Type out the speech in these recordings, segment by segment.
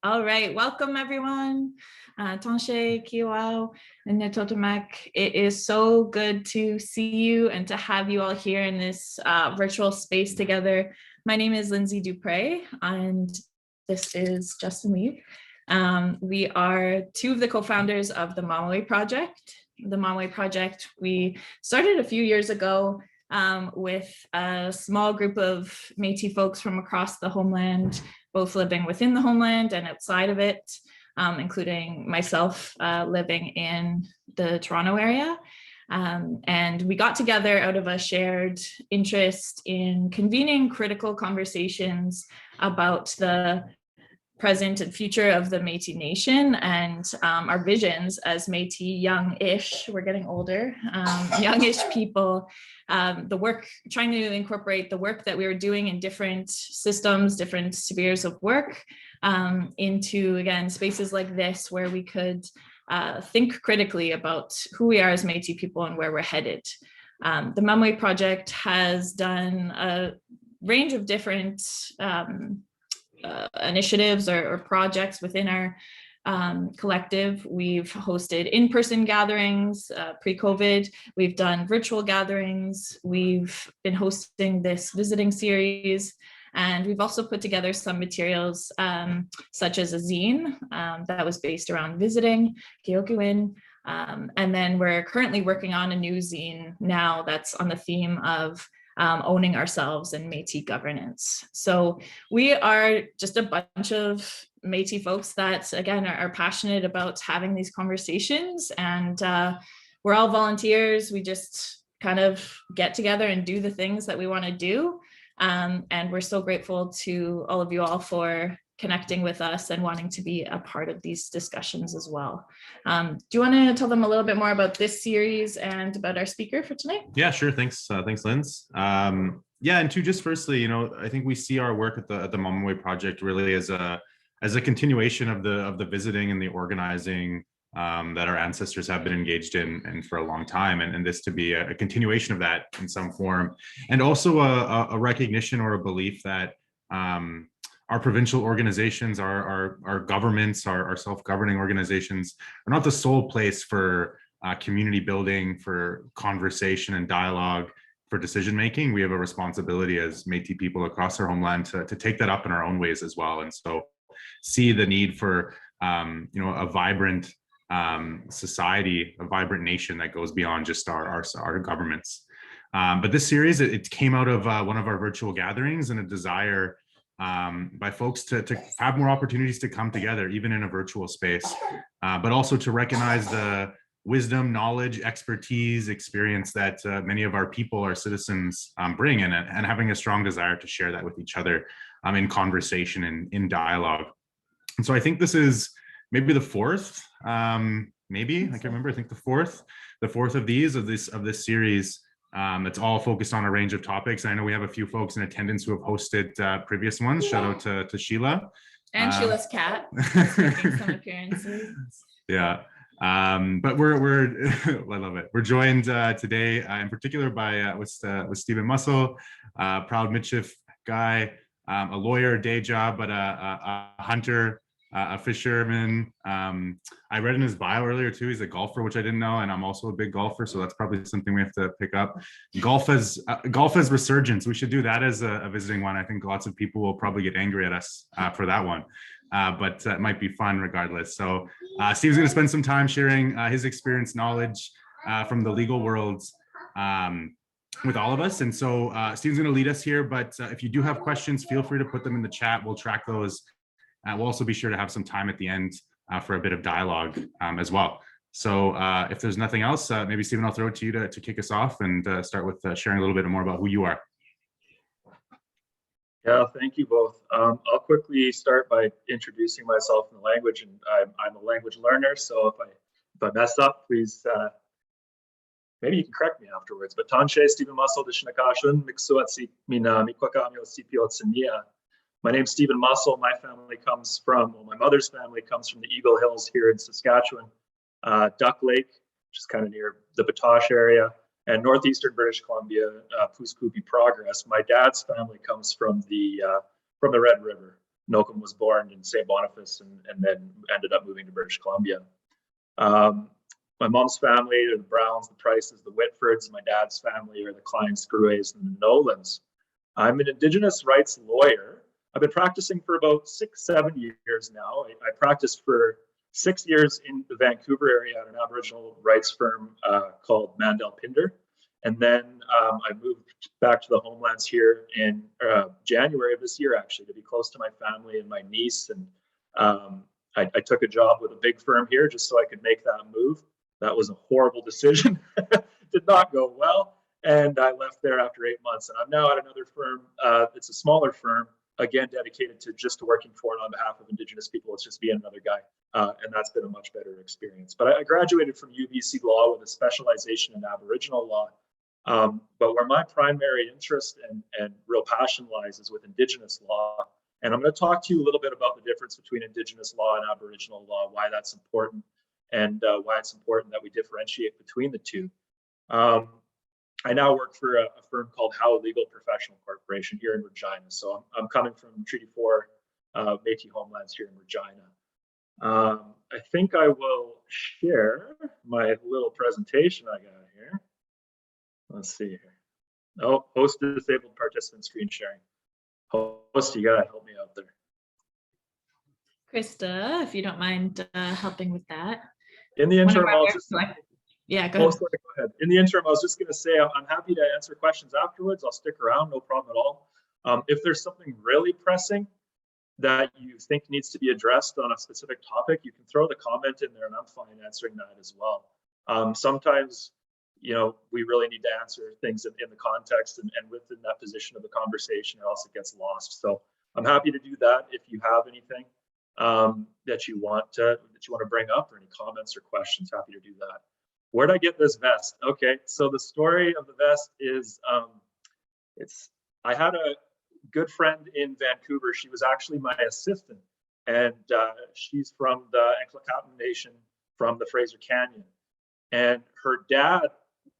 All right, welcome everyone. Tanshe, Kiwao, and Netotomak. It is so good to see you and to have you all here in this virtual space together. My name is Lindsay Dupre, and this is Justin Lee. We are two of the co-founders of the Mamawi Project. The Mamawi Project we started a few years ago with a small group of Métis folks from across the homeland, both living within the homeland and outside of it, including myself living in the Toronto area. And we got together out of a shared interest in convening critical conversations about the present and future of the Métis Nation and our visions as Métis young-ish, we're getting older, youngish people, the work, trying to incorporate the work that we were doing in different systems, different spheres of work into, again, spaces like this where we could think critically about who we are as Métis people and where we're headed. The Mamawi Project has done a range of different initiatives or projects within our collective. We've hosted in-person gatherings pre-COVID. We've done virtual gatherings. We've been hosting this visiting series. And we've also put together some materials such as a zine that was based around visiting, Kyokuin. And then we're currently working on a new zine now that's on the theme of owning ourselves and Métis governance. So we are just a bunch of Métis folks that, again, are passionate about having these conversations, and we're all volunteers. We just kind of get together and do the things that we want to do. And we're so grateful to all of you all for connecting with us and wanting to be a part of these discussions as well. Do you want to tell them a little bit more about this series and about our speaker for tonight? Yeah, sure. Thanks, Linz. Yeah, and just firstly, I think we see our work at the Mamawi Project really as a continuation of the visiting and the organizing that our ancestors have been engaged in and for a long time, and this to be a continuation of that in some form, and also a recognition or a belief that our provincial organizations, our governments, our self-governing organizations are not the sole place for community building, for conversation and dialogue, for decision making. We have a responsibility as Métis people across our homeland to take that up in our own ways as well, and so see the need for a vibrant society, a vibrant nation that goes beyond just our governments. But this series, it came out of one of our virtual gatherings and a desire by folks to have more opportunities to come together, even in a virtual space, but also to recognize the wisdom, knowledge, expertise, experience that many of our people, our citizens bring in, and having a strong desire to share that with each other in conversation and in dialogue. And so I think this is maybe the fourth, maybe, I can't remember, I think the fourth of this series. It's all focused on a range of topics. I know we have a few folks in attendance who have hosted previous ones. Shout out to Sheila. And Sheila's cat making some appearances. Yeah. But we're I love it. We're joined today in particular by with Stephen Mussell, proud Michif guy, a lawyer, a day job, but a hunter, a fisherman. I read in his bio earlier too, he's a golfer, which I didn't know, and I'm also a big golfer, so that's probably something we have to pick up. Golf as resurgence. We should do that as a visiting one. I think lots of people will probably get angry at us for that one, but it might be fun regardless. So Steve's going to spend some time sharing his experience, knowledge from the legal world with all of us. And so Steve's going to lead us here, but if you do have questions, feel free to put them in the chat. We'll track those. We'll also be sure to have some time at the end for a bit of dialogue as well. So if there's nothing else, maybe Stephen, I'll throw it to you to kick us off and start with sharing a little bit more about who you are. Yeah, thank you both. I'll quickly start by introducing myself in the language, and I'm a language learner, so if I mess up, please, maybe you can correct me afterwards. But Tanshe, Stephen Mussell, Dishinakashun, Miksuatsi, Mina, Mikwakamio, Sipiotsunia. My name's Stephen Mussell. My family comes from, well, my mother's family comes from the Eagle Hills here in Saskatchewan, Duck Lake, which is kind of near the Batoche area, and northeastern British Columbia, Pouce Coupe Progress. My dad's family comes from the Red River, Nocum was born in St. Boniface and then ended up moving to British Columbia. My mom's family are the Browns, the Prices, the Whitfords. My dad's family are the Kleins, Screways, and the Nolans. I'm an Indigenous rights lawyer. I've been practicing for about 6-7 years now. I practiced for 6 years in the Vancouver area at an Aboriginal rights firm called Mandel Pinder. And then I moved back to the homelands here in January of this year, actually, to be close to my family and my niece. And I took a job with a big firm here just so I could make that move. That was a horrible decision. Did not go well. And I left there after 8 months. And I'm now at another firm. It's a smaller firm, again, dedicated to just working for and on behalf of Indigenous people. It's just being another guy. And that's been a much better experience. But I graduated from UBC Law with a specialization in Aboriginal law. But where my primary interest and real passion lies is with Indigenous law. And I'm going to talk to you a little bit about the difference between Indigenous law and Aboriginal law, why that's important, and why it's important that we differentiate between the two. I now work for a firm called Howe Legal Professional Corporation here in Regina. So I'm coming from Treaty 4 Métis homelands here in Regina. I think I will share my little presentation I got here. Let's see here. Oh, host disabled participant screen sharing. Host, you gotta help me out there. Krista, if you don't mind helping with that. In the interim, I'll just yeah, go ahead. Sorry, go ahead. In the interim, I was just going to say I'm happy to answer questions afterwards. I'll stick around, no problem at all. If there's something really pressing that you think needs to be addressed on a specific topic, you can throw the comment in there, and I'm fine answering that as well. Sometimes, you know, we really need to answer things in the context and within that position of the conversation, or else it gets lost. So I'm happy to do that. If you have anything that you want to bring up, or any comments or questions, happy to do that. Where'd I get this vest? Okay, so the story of the vest is, I had a good friend in Vancouver. She was actually my assistant, and she's from the Enclacatan Nation from the Fraser Canyon. And her dad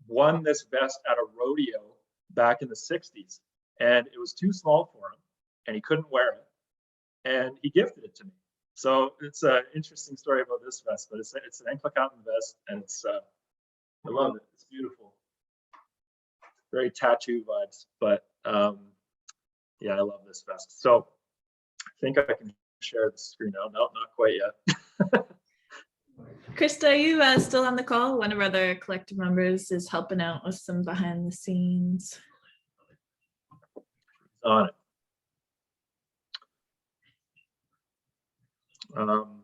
won this vest at a rodeo back in the 60s, and it was too small for him, and he couldn't wear it, and he gifted it to me. So it's an interesting story about this vest, but it's an Enclacatan vest, and it's I love it. It's beautiful. Very tattoo vibes, but yeah, I love this vest. So I think I can share the screen now. No, not quite yet. Krista, are you still on the call? One of our other collective members is helping out with some behind the scenes. On it.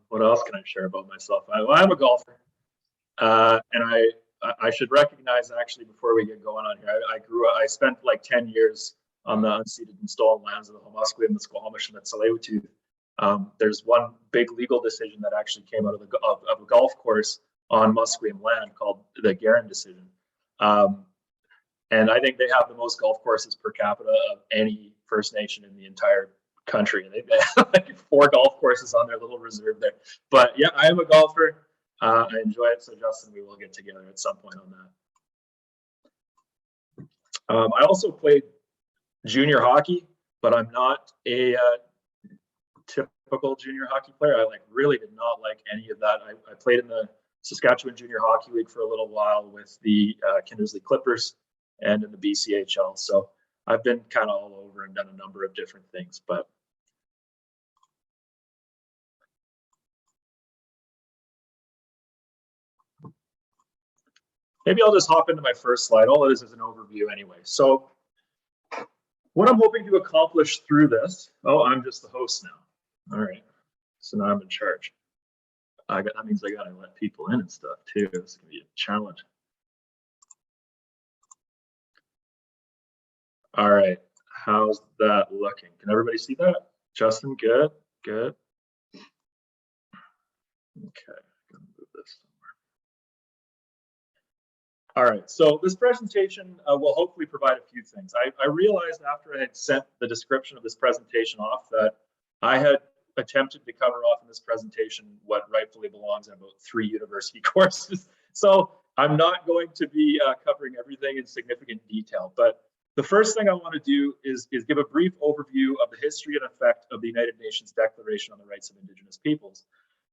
What else can I share about myself? I'm a golfer, and I should recognize, actually, before we get going on here, I spent like 10 years on the unceded and stolen lands of the Musqueam, the Squamish, and the Tsleil-Waututh. There's one big legal decision that actually came out of a golf course on Musqueam land called the Guerin decision. And I think they have the most golf courses per capita of any First Nation in the entire country. They have like 4 golf courses on their little reserve there. But yeah, I am a golfer. I enjoy it. So Justin, we will get together at some point on that. I also played junior hockey, but I'm not a typical junior hockey player. I really did not like any of that. I played in the Saskatchewan Junior Hockey League for a little while with the Kindersley Clippers and in the BCHL. So I've been kind of all over and done a number of different things, but maybe I'll just hop into my first slide. All it is an overview anyway. So what I'm hoping to accomplish through this, I'm just the host now. All right, so now I'm in charge. That means I gotta let people in and stuff too. It's gonna be a challenge. All right, how's that looking? Can everybody see that? Justin, good, good. Okay, I'm gonna move this somewhere. All right, so this presentation will hopefully provide a few things. I realized after I had sent the description of this presentation off that I had attempted to cover off in this presentation what rightfully belongs in about 3 university courses. So I'm not going to be covering everything in significant detail, but The first thing I want to do is give a brief overview of the history and effect of the United Nations Declaration on the Rights of Indigenous Peoples.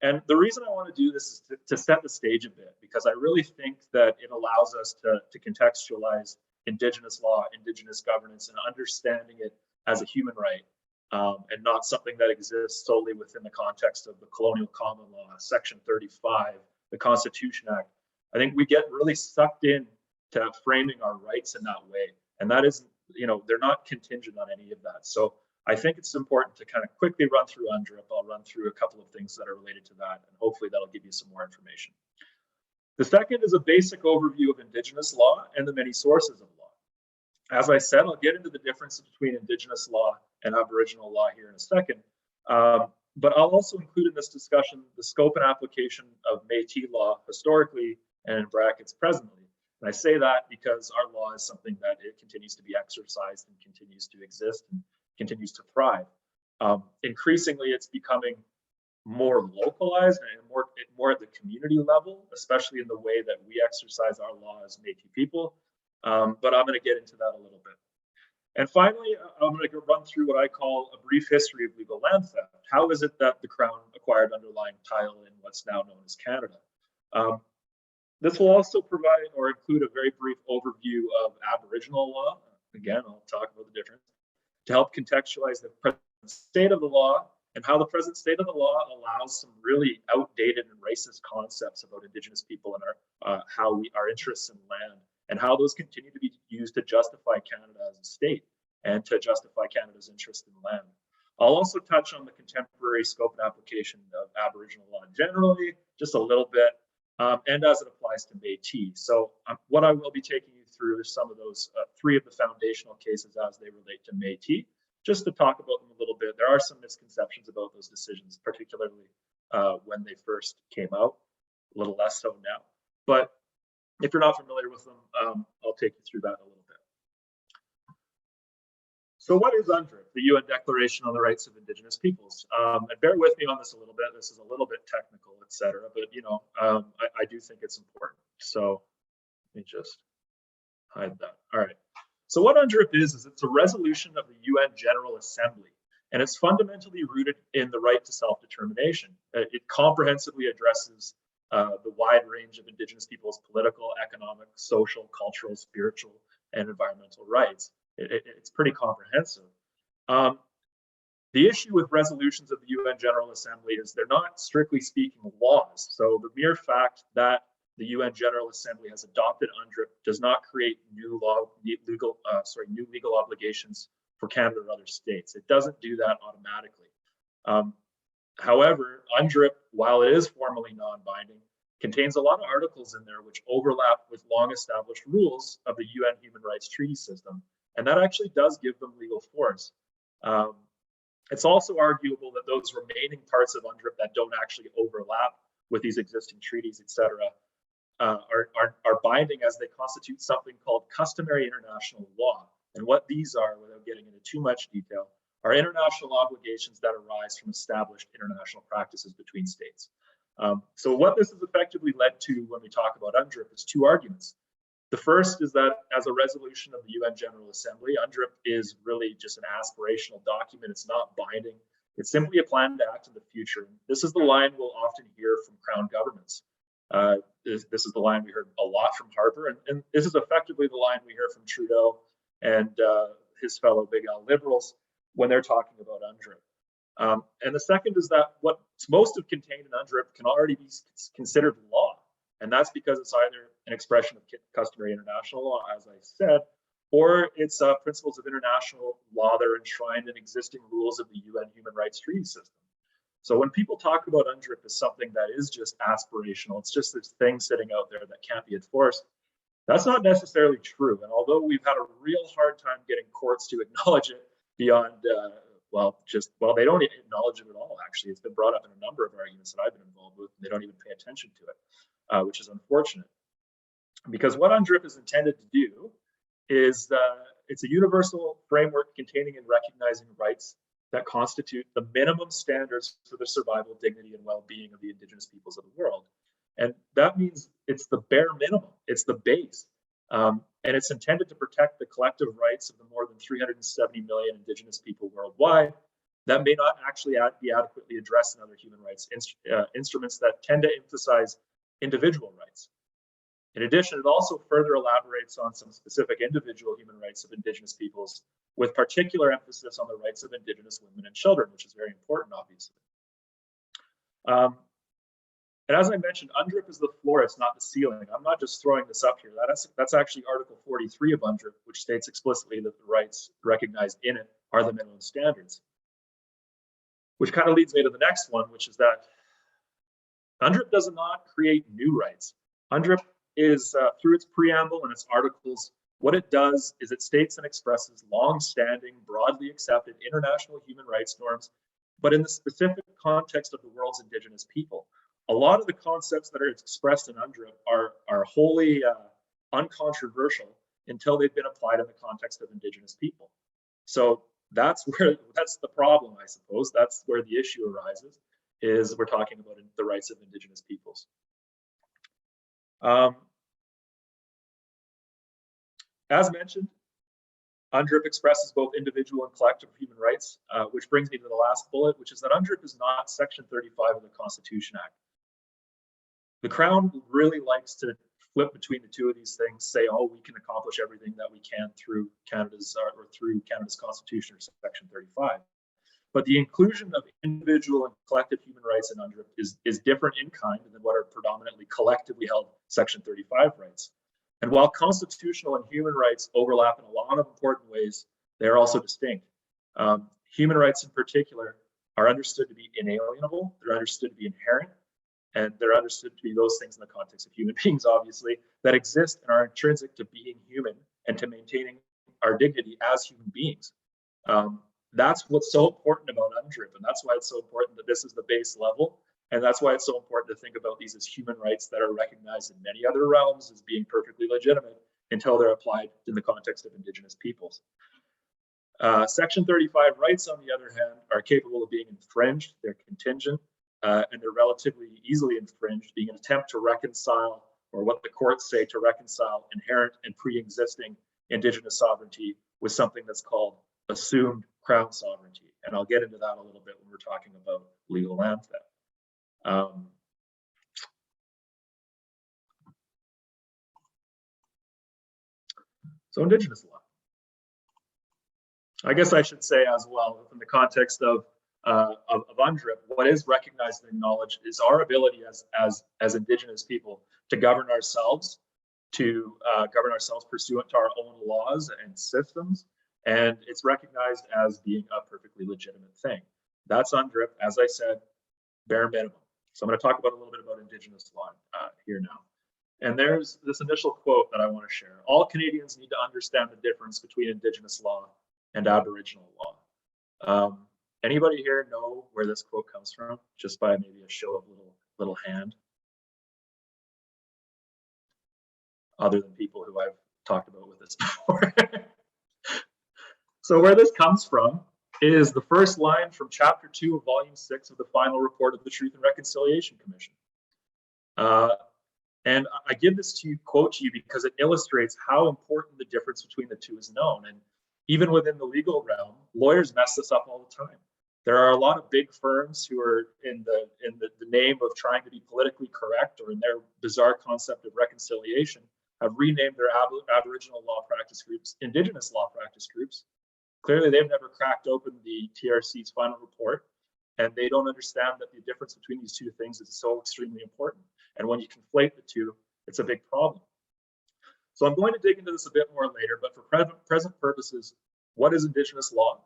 And the reason I want to do this is to set the stage a bit, because I really think that it allows us to contextualize Indigenous law, Indigenous governance, and understanding it as a human right, and not something that exists solely within the context of the colonial common law, Section 35, the Constitution Act. I think we get really sucked in to framing our rights in that way. And that is, they're not contingent on any of that. So I think it's important to kind of quickly run through UNDRIP. I'll run through a couple of things that are related to that, and hopefully that'll give you some more information. The second is a basic overview of Indigenous law and the many sources of law. As I said, I'll get into the differences between Indigenous law and Aboriginal law here in a second. But I'll also include in this discussion the scope and application of Métis law historically and in brackets presently. And I say that because our law is something that it continues to be exercised and continues to exist and continues to thrive. Increasingly, it's becoming more localized and more at the community level, especially in the way that we exercise our law as Métis people. But I'm going to get into that a little bit. And finally, I'm going to run through what I call a brief history of legal land theft. How is it that the Crown acquired underlying title in what's now known as Canada? This will also provide or include a very brief overview of Aboriginal law. Again, I'll talk about the difference to help contextualize the present state of the law and how the present state of the law allows some really outdated and racist concepts about Indigenous people and our interests in land, and how those continue to be used to justify Canada as a state and to justify Canada's interest in land. I'll also touch on the contemporary scope and application of Aboriginal law generally, just a little bit, and as it applies to Métis. So what I will be taking you through is some of those three of the foundational cases as they relate to Métis, just to talk about them a little bit. There are some misconceptions about those decisions, particularly when they first came out, a little less so now. But if you're not familiar with them, I'll take you through that a little bit. So what is UNDRIP, the UN Declaration on the Rights of Indigenous Peoples? And bear with me on this a little bit. This is a little bit technical, etc. But I do think it's important. So let me just hide that. All right. So what UNDRIP is it's a resolution of the UN General Assembly, and it's fundamentally rooted in the right to self-determination. It comprehensively addresses the wide range of Indigenous peoples' political, economic, social, cultural, spiritual, and environmental rights. It's pretty comprehensive. The issue with resolutions of the UN General Assembly is they're not strictly speaking laws. So the mere fact that the UN General Assembly has adopted UNDRIP does not create new legal obligations for Canada or other states. It doesn't do that automatically. However, UNDRIP, while it is formally non-binding, contains a lot of articles in there which overlap with long-established rules of the UN Human Rights Treaty system, and that actually does give them legal force. It's also arguable that those remaining parts of UNDRIP that don't actually overlap with these existing treaties, etc., are binding, as they constitute something called customary international law. And what these are, without getting into too much detail, are international obligations that arise from established international practices between states. So what this has effectively led to when we talk about UNDRIP is two arguments. The first is that as a resolution of the UN General Assembly, UNDRIP is really just an aspirational document. It's not binding. It's simply a plan to act in the future. This is the line we'll often hear from Crown governments. This is the line we heard a lot from Harper, and this is effectively the line we hear from Trudeau and his fellow Big L liberals when they're talking about UNDRIP. And the second is that what's most of contained in UNDRIP can already be considered law. And that's because it's either an expression of customary international law, as I said, or it's principles of international law that are enshrined in existing rules of the UN Human Rights Treaty system. So when people talk about UNDRIP as something that is just aspirational, it's just this thing sitting out there that can't be enforced, that's not necessarily true. And although we've had a real hard time getting courts to acknowledge it beyond, they don't acknowledge it at all, actually. It's been brought up in a number of arguments that I've been involved with, and they don't even pay attention to it, which is unfortunate. Because what UNDRIP is intended to do is it's a universal framework containing and recognizing rights that constitute the minimum standards for the survival, dignity, and well-being of the Indigenous peoples of the world. And that means it's the bare minimum, it's the base. And it's intended to protect the collective rights of the more than 370 million Indigenous people worldwide that may not actually be adequately addressed in other human rights instruments that tend to emphasize individual rights. In addition, it also further elaborates on some specific individual human rights of Indigenous peoples, with particular emphasis on the rights of Indigenous women and children, which is very important, obviously. And as I mentioned, UNDRIP is the floor, it's not the ceiling. I'm not just throwing this up here. That's actually Article 43 of UNDRIP, which states explicitly that the rights recognized in it are the minimum standards. Which kind of leads me to the next one, which is that UNDRIP does not create new rights. UNDRIP is, through its preamble and its articles, what it does is it states and expresses long-standing, broadly accepted international human rights norms, but in the specific context of the world's Indigenous people. A lot of the concepts that are expressed in UNDRIP are wholly uncontroversial until they've been applied in the context of Indigenous people. So that's the problem, I suppose. That's where the issue arises, is we're talking about the rights of Indigenous peoples. As mentioned, UNDRIP expresses both individual and collective human rights, which brings me to the last bullet, which is that UNDRIP is not Section 35 of the Constitution Act. The Crown really likes to flip between the two of these things, say, oh, we can accomplish everything that we can through Canada's Constitution or Section 35. But the inclusion of individual and collective human rights in UNDRIP is different in kind than what are predominantly collectively held Section 35 rights. And while constitutional and human rights overlap in a lot of important ways, they are also distinct. Human rights in particular are understood to be inalienable, they're understood to be inherent, and they're understood to be those things in the context of human beings, obviously, that exist and are intrinsic to being human and to maintaining our dignity as human beings. That's what's so important about UNDRIP, and that's why it's so important that this is the base level, and that's why it's so important to think about these as human rights that are recognized in many other realms as being perfectly legitimate until they're applied in the context of Indigenous peoples. Section 35 rights, on the other hand, are capable of being infringed, they're contingent, and they're relatively easily infringed, being an attempt to reconcile, or what the courts say, to reconcile inherent and pre-existing Indigenous sovereignty with something that's called assumed Crown sovereignty. And I'll get into that a little bit when we're talking about legal land theft. So Indigenous law. I guess I should say as well, in the context of UNDRIP, what is recognized and acknowledged is our ability as Indigenous people to govern ourselves, pursuant to our own laws and systems, and it's recognized as being a perfectly legitimate thing. That's UNDRIP, as I said, bare minimum. So I'm going to talk about a little bit about Indigenous law here now. And there's this initial quote that I want to share. All Canadians need to understand the difference between Indigenous law and Aboriginal law. Anybody here know where this quote comes from? Just by maybe a show of little hand. Other than people who I've talked about with this before. So where this comes from is the first line from Chapter 2 of Volume 6 of the final report of the Truth and Reconciliation Commission. And I give this quote to you because it illustrates how important the difference between the two is known. And even within the legal realm, lawyers mess this up all the time. There are a lot of big firms who are in the name of trying to be politically correct, or in their bizarre concept of reconciliation, have renamed their Aboriginal law practice groups Indigenous law practice groups. Clearly, they've never cracked open the TRC's final report, and they don't understand that the difference between these two things is so extremely important. And when you conflate the two, it's a big problem. So I'm going to dig into this a bit more later, but for present purposes, what is Indigenous law?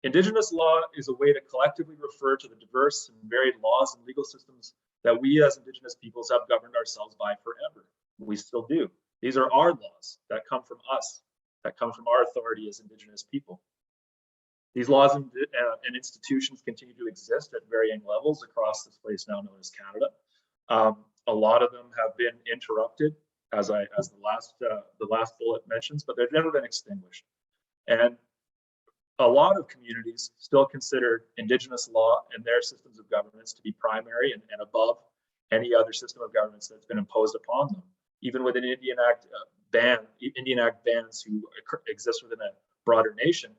Indigenous law is a way to collectively refer to the diverse and varied laws and legal systems that we as Indigenous peoples have governed ourselves by forever. We still do. These are our laws that come from us, that come from our authority as Indigenous people. These laws and institutions continue to exist at varying levels across this place now known as Canada. A lot of them have been interrupted, as the last bullet mentions, but they've never been extinguished. And a lot of communities still consider Indigenous law and their systems of governance to be primary and above any other system of governance that's been imposed upon them. Even within Indian Act Indian Act bans who exist within a broader nation,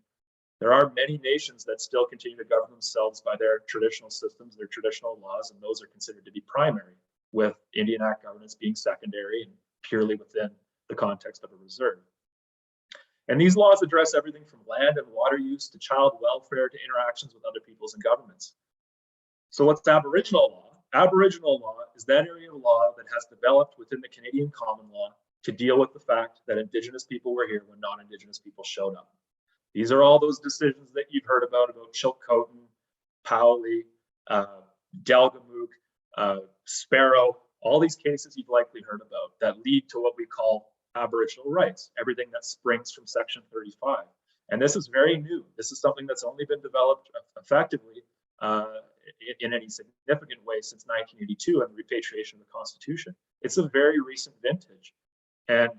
there are many nations that still continue to govern themselves by their traditional systems, their traditional laws, and those are considered to be primary, with Indian Act governance being secondary and purely within the context of a reserve. And these laws address everything from land and water use to child welfare to interactions with other peoples and governments. So what's Aboriginal law? Aboriginal law is that area of law that has developed within the Canadian common law to deal with the fact that Indigenous people were here when non-Indigenous people showed up. These are all those decisions that you've heard about Chilcotin, Powley, Delgamuukw, Sparrow, all these cases you've likely heard about that lead to what we call Aboriginal rights, everything that springs from Section 35. And this is very new. This is something that's only been developed effectively in any significant way since 1982 and the repatriation of the Constitution. It's a very recent vintage. And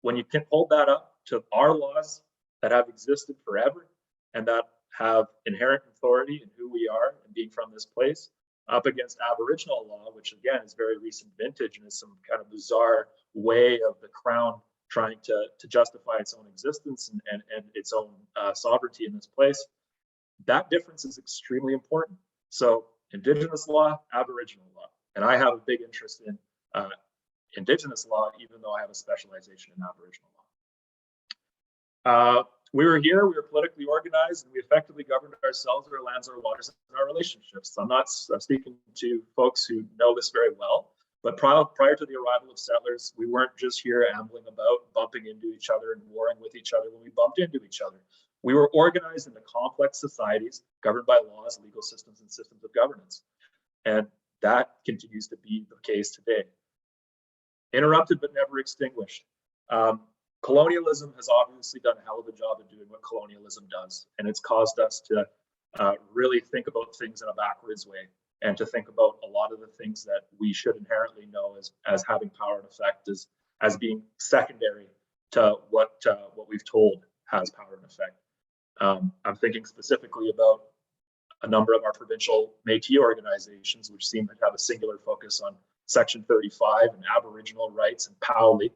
when you can hold that up to our laws that have existed forever and that have inherent authority in who we are and being from this place, up against Aboriginal law, which again is very recent vintage and is some kind of bizarre way of the Crown trying to justify its own existence and its own sovereignty in this place, that difference is extremely important. So Indigenous law, Aboriginal law. And I have a big interest in Indigenous law, even though I have a specialization in Aboriginal law. We were here, we were politically organized, and we effectively governed ourselves, our lands, our waters, and our relationships. I'm speaking to folks who know this very well, but prior to the arrival of settlers, we weren't just here ambling about, bumping into each other and warring with each other when we bumped into each other. We were organized into complex societies governed by laws, legal systems, and systems of governance. And that continues to be the case today. Interrupted but never extinguished. Colonialism has obviously done a hell of a job of doing what colonialism does, and it's caused us to really think about things in a backwards way and to think about a lot of the things that we should inherently know as having power and effect as being secondary to what we've told has power and effect. I'm thinking specifically about a number of our provincial Métis organizations, which seem to have a singular focus on Section 35 and Aboriginal rights and Powley,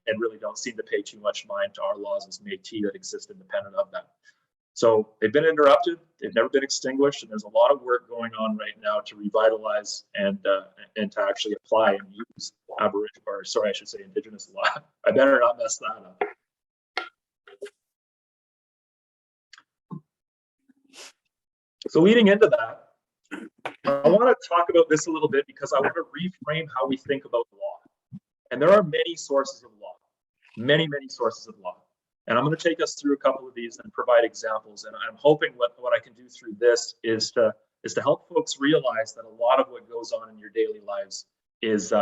and really don't seem to pay too much mind to our laws as Métis that exist independent of that. So they've been interrupted, they've never been extinguished, and there's a lot of work going on right now to revitalize and to actually apply and use Indigenous law. I better not mess that up. So leading into that, I want to talk about this a little bit because I want to reframe how we think about law. And there are many sources of law, many sources of law. And I'm going to take us through a couple of these and provide examples. And I'm hoping what I can do through this is to help folks realize that a lot of what goes on in your daily lives is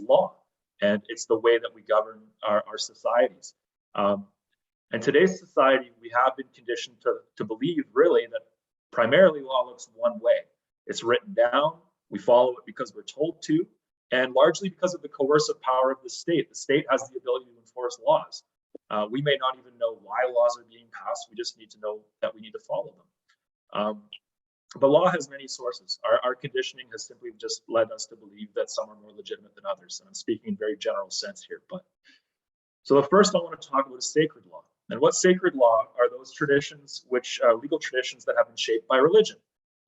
law. And it's the way that we govern our societies. And today's society, we have been conditioned to believe really that primarily law looks one way. It's written down, we follow it because we're told to, and largely because of the coercive power of the state. The state has the ability to enforce laws. We may not even know why laws are being passed. We just need to know that we need to follow them. But law has many sources. Our conditioning has simply just led us to believe that some are more legitimate than others. And I'm speaking in very general sense here. So the first I want to talk about is sacred law. And what sacred law are those traditions, legal traditions that have been shaped by religion.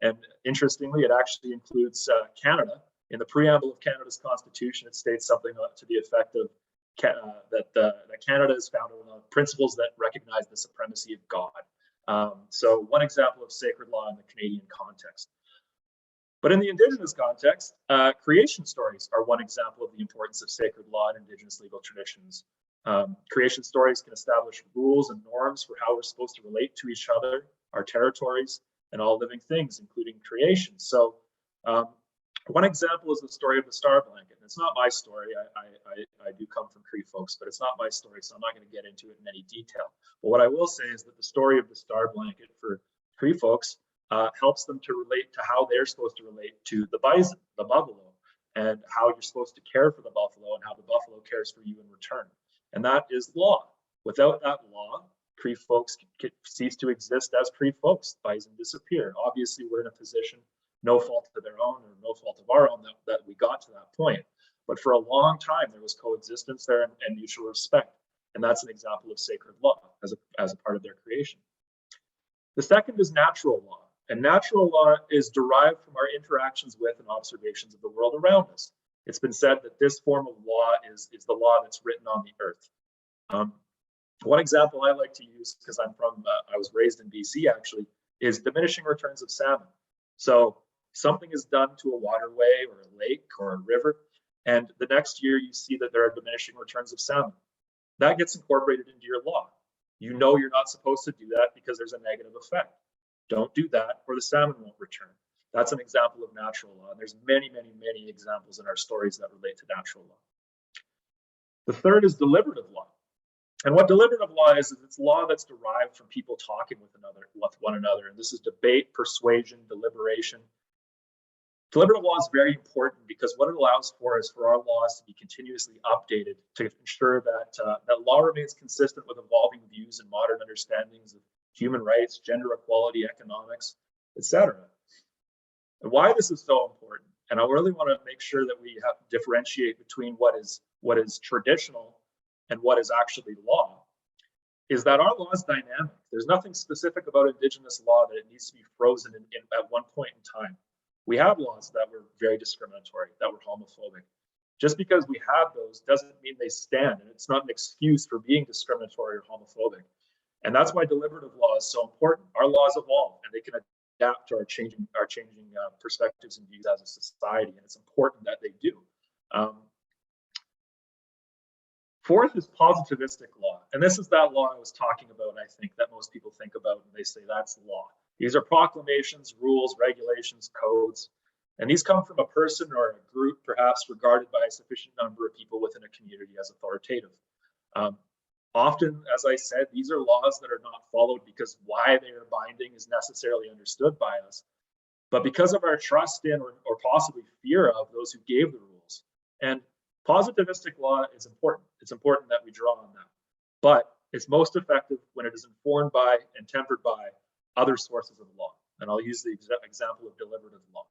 And interestingly, it actually includes Canada. In the preamble of Canada's Constitution, it states something to the effect of that Canada is founded on principles that recognize the supremacy of God. So one example of sacred law in the Canadian context. But in the Indigenous context, creation stories are one example of the importance of sacred law in Indigenous legal traditions. Creation stories can establish rules and norms for how we're supposed to relate to each other, our territories, and all living things, including creation. So one example is the story of the star blanket. And it's not my story. I do come from Cree folks, but it's not my story, so I'm not going to get into it in any detail. But what I will say is that the story of the star blanket for Cree folks helps them to relate to how they're supposed to relate to the bison, the buffalo, and how you're supposed to care for the buffalo and how the buffalo cares for you in return. And that is law. Without that law, Cree folks cease to exist as Cree folks. Bison disappear. Obviously, we're in a position, no fault of their own or no fault of our own, that we got to that point. But for a long time, there was coexistence there and mutual respect. And that's an example of sacred law as a part of their creation. The second is natural law. And natural law is derived from our interactions with and observations of the world around us. It's been said that this form of law is the law that's written on the earth. One example I like to use, because I was raised in BC actually, is diminishing returns of salmon. So something is done to a waterway or a lake or a river, and the next year you see that there are diminishing returns of salmon. That gets incorporated into your law. You know you're not supposed to do that because there's a negative effect. Don't do that or the salmon won't return. That's an example of natural law. And there's many, many, many examples in our stories that relate to natural law. The third is deliberative law. And what deliberative law is it's law that's derived from people talking with one another. And this is debate, persuasion, deliberation. Deliberative law is very important because what it allows for is for our laws to be continuously updated to ensure that that law remains consistent with evolving views and modern understandings of human rights, gender equality, economics, etc. And why this is so important, and I really want to make sure that we have differentiate between what is traditional and what is actually law, is that our law is dynamic. There's nothing specific about Indigenous law that it needs to be frozen in at one point in time. We have laws that were very discriminatory, that were homophobic. Just because we have those doesn't mean they stand, and it's not an excuse for being discriminatory or homophobic. And that's why deliberative law is so important. Our laws evolve, and they can adapt to our changing perspectives and views as a society, and it's important that they do. Fourth is positivistic law, and this is that law I was talking about, I think, that most people think about when they say that's law. These are proclamations, rules, regulations, codes, and these come from a person or a group, perhaps regarded by a sufficient number of people within a community as authoritative. Often, as I said, these are laws that are not followed because why they are binding is necessarily understood by us, but because of our trust in or possibly fear of those who gave the rules. And positivistic law is important. It's important that we draw on that, but it's most effective when it is informed by and tempered by other sources of law. And I'll use the example of deliberative law.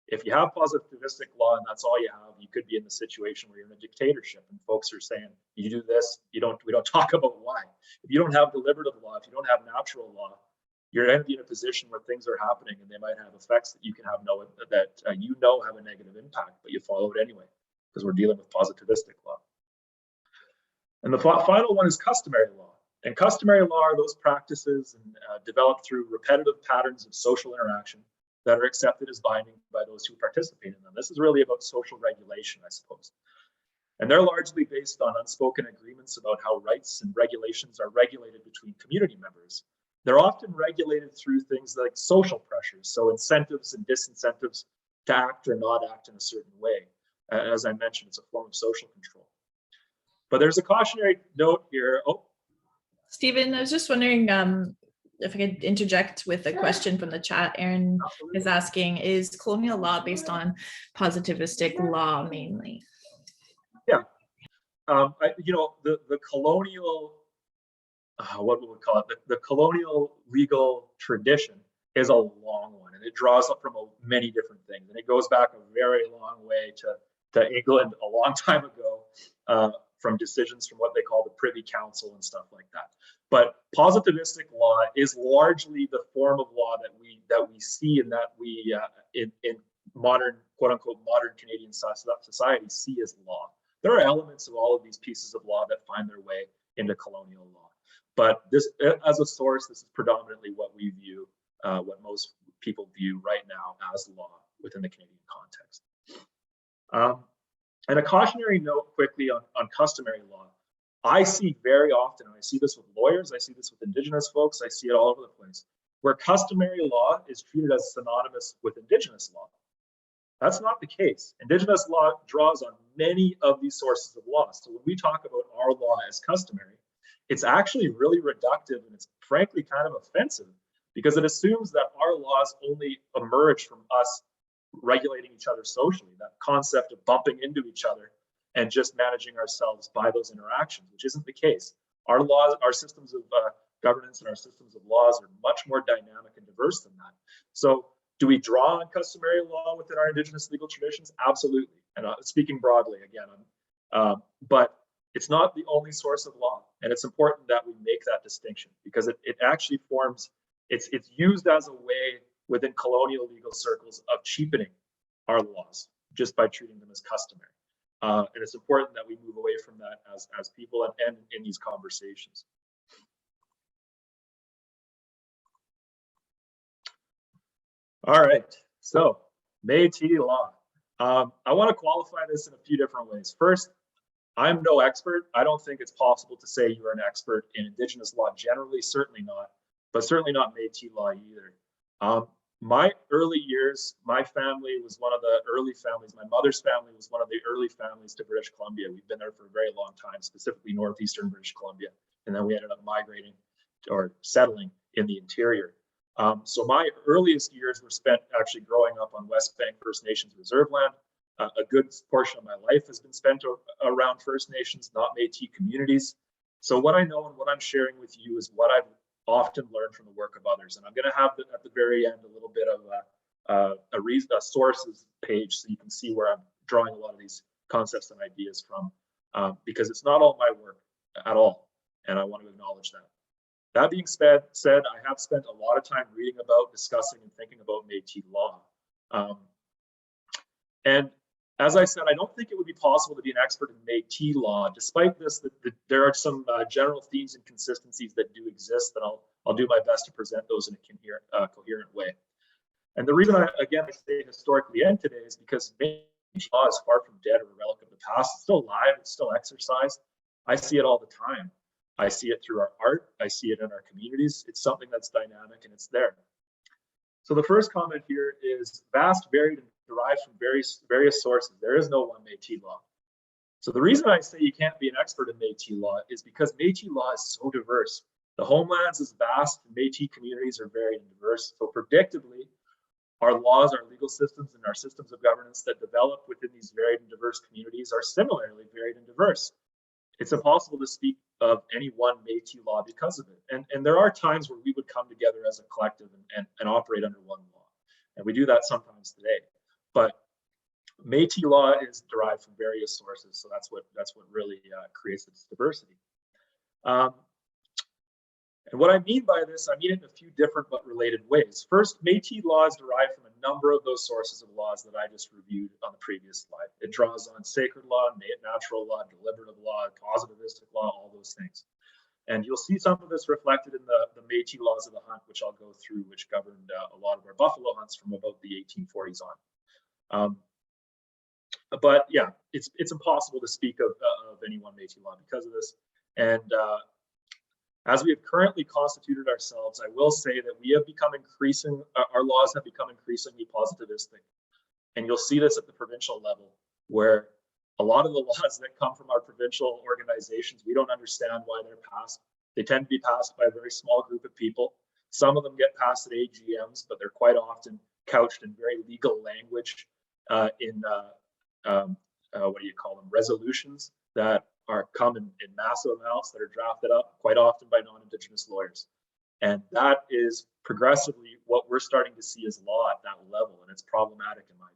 If you have positivistic law and that's all you have, you could be in the situation where you're in a dictatorship and folks are saying, you do this, we don't talk about why. If you don't have deliberative law, if you don't have natural law, you're going to be in a position where things are happening and they might have effects that you can have have a negative impact, but you follow it anyway, because we're dealing with positivistic law. And the final one is customary law. And customary law are those practices developed through repetitive patterns of social interaction that are accepted as binding by those who participate in them. This is really about social regulation, I suppose. And they're largely based on unspoken agreements about how rights and regulations are regulated between community members. They're often regulated through things like social pressures, so incentives and disincentives to act or not act in a certain way. As I mentioned, it's a form of social control. But there's a cautionary note here. Oh, Stephen, I was just wondering if I could interject with a question from the chat. Aaron is asking, is colonial law based on positivistic law mainly? Yeah. The colonial, what would we call it? The colonial legal tradition is a long one, and it draws up from many different things. And it goes back a very long way to England a long time ago, from decisions from what they call the Privy Council and stuff like that. But positivistic law is largely the form of law that we see and that we in modern, quote unquote, modern Canadian society see as law. There are elements of all of these pieces of law that find their way into colonial law. But this, as a source, this is predominantly what we view, what most people view right now as law within the Canadian context. And a cautionary note quickly on customary law. I see very often, and I see this with lawyers, I see this with Indigenous folks, I see it all over the place, where customary law is treated as synonymous with Indigenous law. That's not the case. Indigenous law draws on many of these sources of law. So when we talk about our law as customary, it's actually really reductive and it's frankly kind of offensive because it assumes that our laws only emerge from us regulating each other socially, that concept of bumping into each other and just managing ourselves by those interactions, which isn't the case. Our laws, our systems of governance and our systems of laws are much more dynamic and diverse than that. So do we draw on customary law within our Indigenous legal traditions? Absolutely. and speaking broadly again, but it's not the only source of law, and it's important that we make that distinction because it actually forms, it's used as a way within colonial legal circles of cheapening our laws just by treating them as customary. And it's important that we move away from that as people and in these conversations. All right, so Métis law. I want to qualify this in a few different ways. First, I'm no expert. I don't think it's possible to say you're an expert in Indigenous law generally, certainly not, but certainly not Métis law either. My early years, my family was one of the early families. My mother's family was one of the early families to British Columbia. We've been there for a very long time, specifically northeastern British Columbia. And then we ended up migrating or settling in the interior. So my earliest years were spent actually growing up on West Bank First Nations reserve land. A good portion of my life has been spent around First Nations, not Métis communities. So what I know and what I'm sharing with you is what I've often learned from the work of others. And I'm going to have at the very end a little bit of a sources page so you can see where I'm drawing a lot of these concepts and ideas from, because it's not all my work at all. And I want to acknowledge that. That being said, I have spent a lot of time reading about, discussing, and thinking about Métis law. And as I said, I don't think it would be possible to be an expert in Métis law. Despite this, there are some general themes and consistencies that do exist, and I'll do my best to present those in a coherent way. And the reason I say historically and today is because Métis law is far from dead or a relic of the past. It's still alive, it's still exercised. I see it all the time. I see it through our art. I see it in our communities. It's something that's dynamic and it's there. So the first comment here is vast, varied, and derived from various sources. There is no one Métis law. So the reason I say you can't be an expert in Métis law is because Métis law is so diverse. The homelands is vast, and Métis communities are varied and diverse. So predictably, our laws, our legal systems, and our systems of governance that develop within these varied and diverse communities are similarly varied and diverse. It's impossible to speak of any one Métis law because of it. And there are times where we would come together as a collective and operate under one law. And we do that sometimes today. But Métis law is derived from various sources. So that's what really creates its diversity. And what I mean by this, I mean it in a few different but related ways. First, Métis law is derived from a number of those sources of laws that I just reviewed on the previous slide. It draws on sacred law, natural law, deliberative law, positivistic law, all those things. And you'll see some of this reflected in the Métis laws of the hunt, which I'll go through, which governed a lot of our buffalo hunts from about the 1840s on. But yeah, it's impossible to speak of any one Métis law because of this. And as we have currently constituted ourselves, I will say that we have become our laws have become increasingly positivistic. And you'll see this at the provincial level, where a lot of the laws that come from our provincial organizations, we don't understand why they're passed. They tend to be passed by a very small group of people. Some of them get passed at AGMs, but they're quite often couched in very legal language what do you call them, resolutions that come in massive amounts that are drafted up quite often by non-Indigenous lawyers. And that is progressively what we're starting to see as law at that level, and it's problematic in my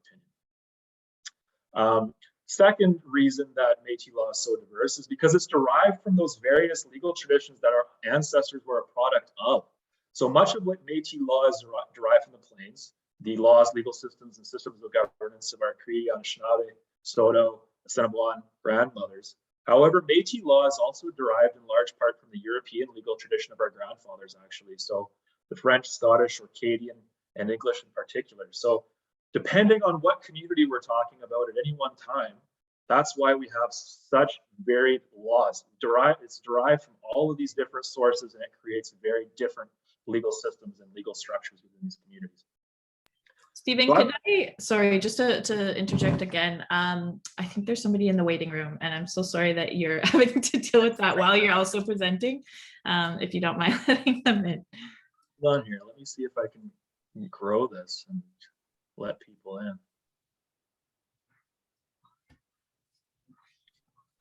opinion. Second reason that Métis law is so diverse is because it's derived from those various legal traditions that our ancestors were a product of. So much of what Métis law is derived from the Plains, the laws, legal systems, and systems of governance of our Cree, Anishinaabe, Saulteaux, Assiniboine grandmothers. However, Métis law is also derived in large part from the European legal tradition of our grandfathers, actually. So the French, Scottish, Orcadian, and English in particular. So depending on what community we're talking about at any one time, that's why we have such varied laws. It's derived from all of these different sources, and it creates very different legal systems and legal structures within these communities. Stephen, sorry, just to interject again, I think there's somebody in the waiting room, and I'm so sorry that you're having to deal with that while you're also presenting, if you don't mind letting them in. Hold on here, let me see if I can grow this and let people in.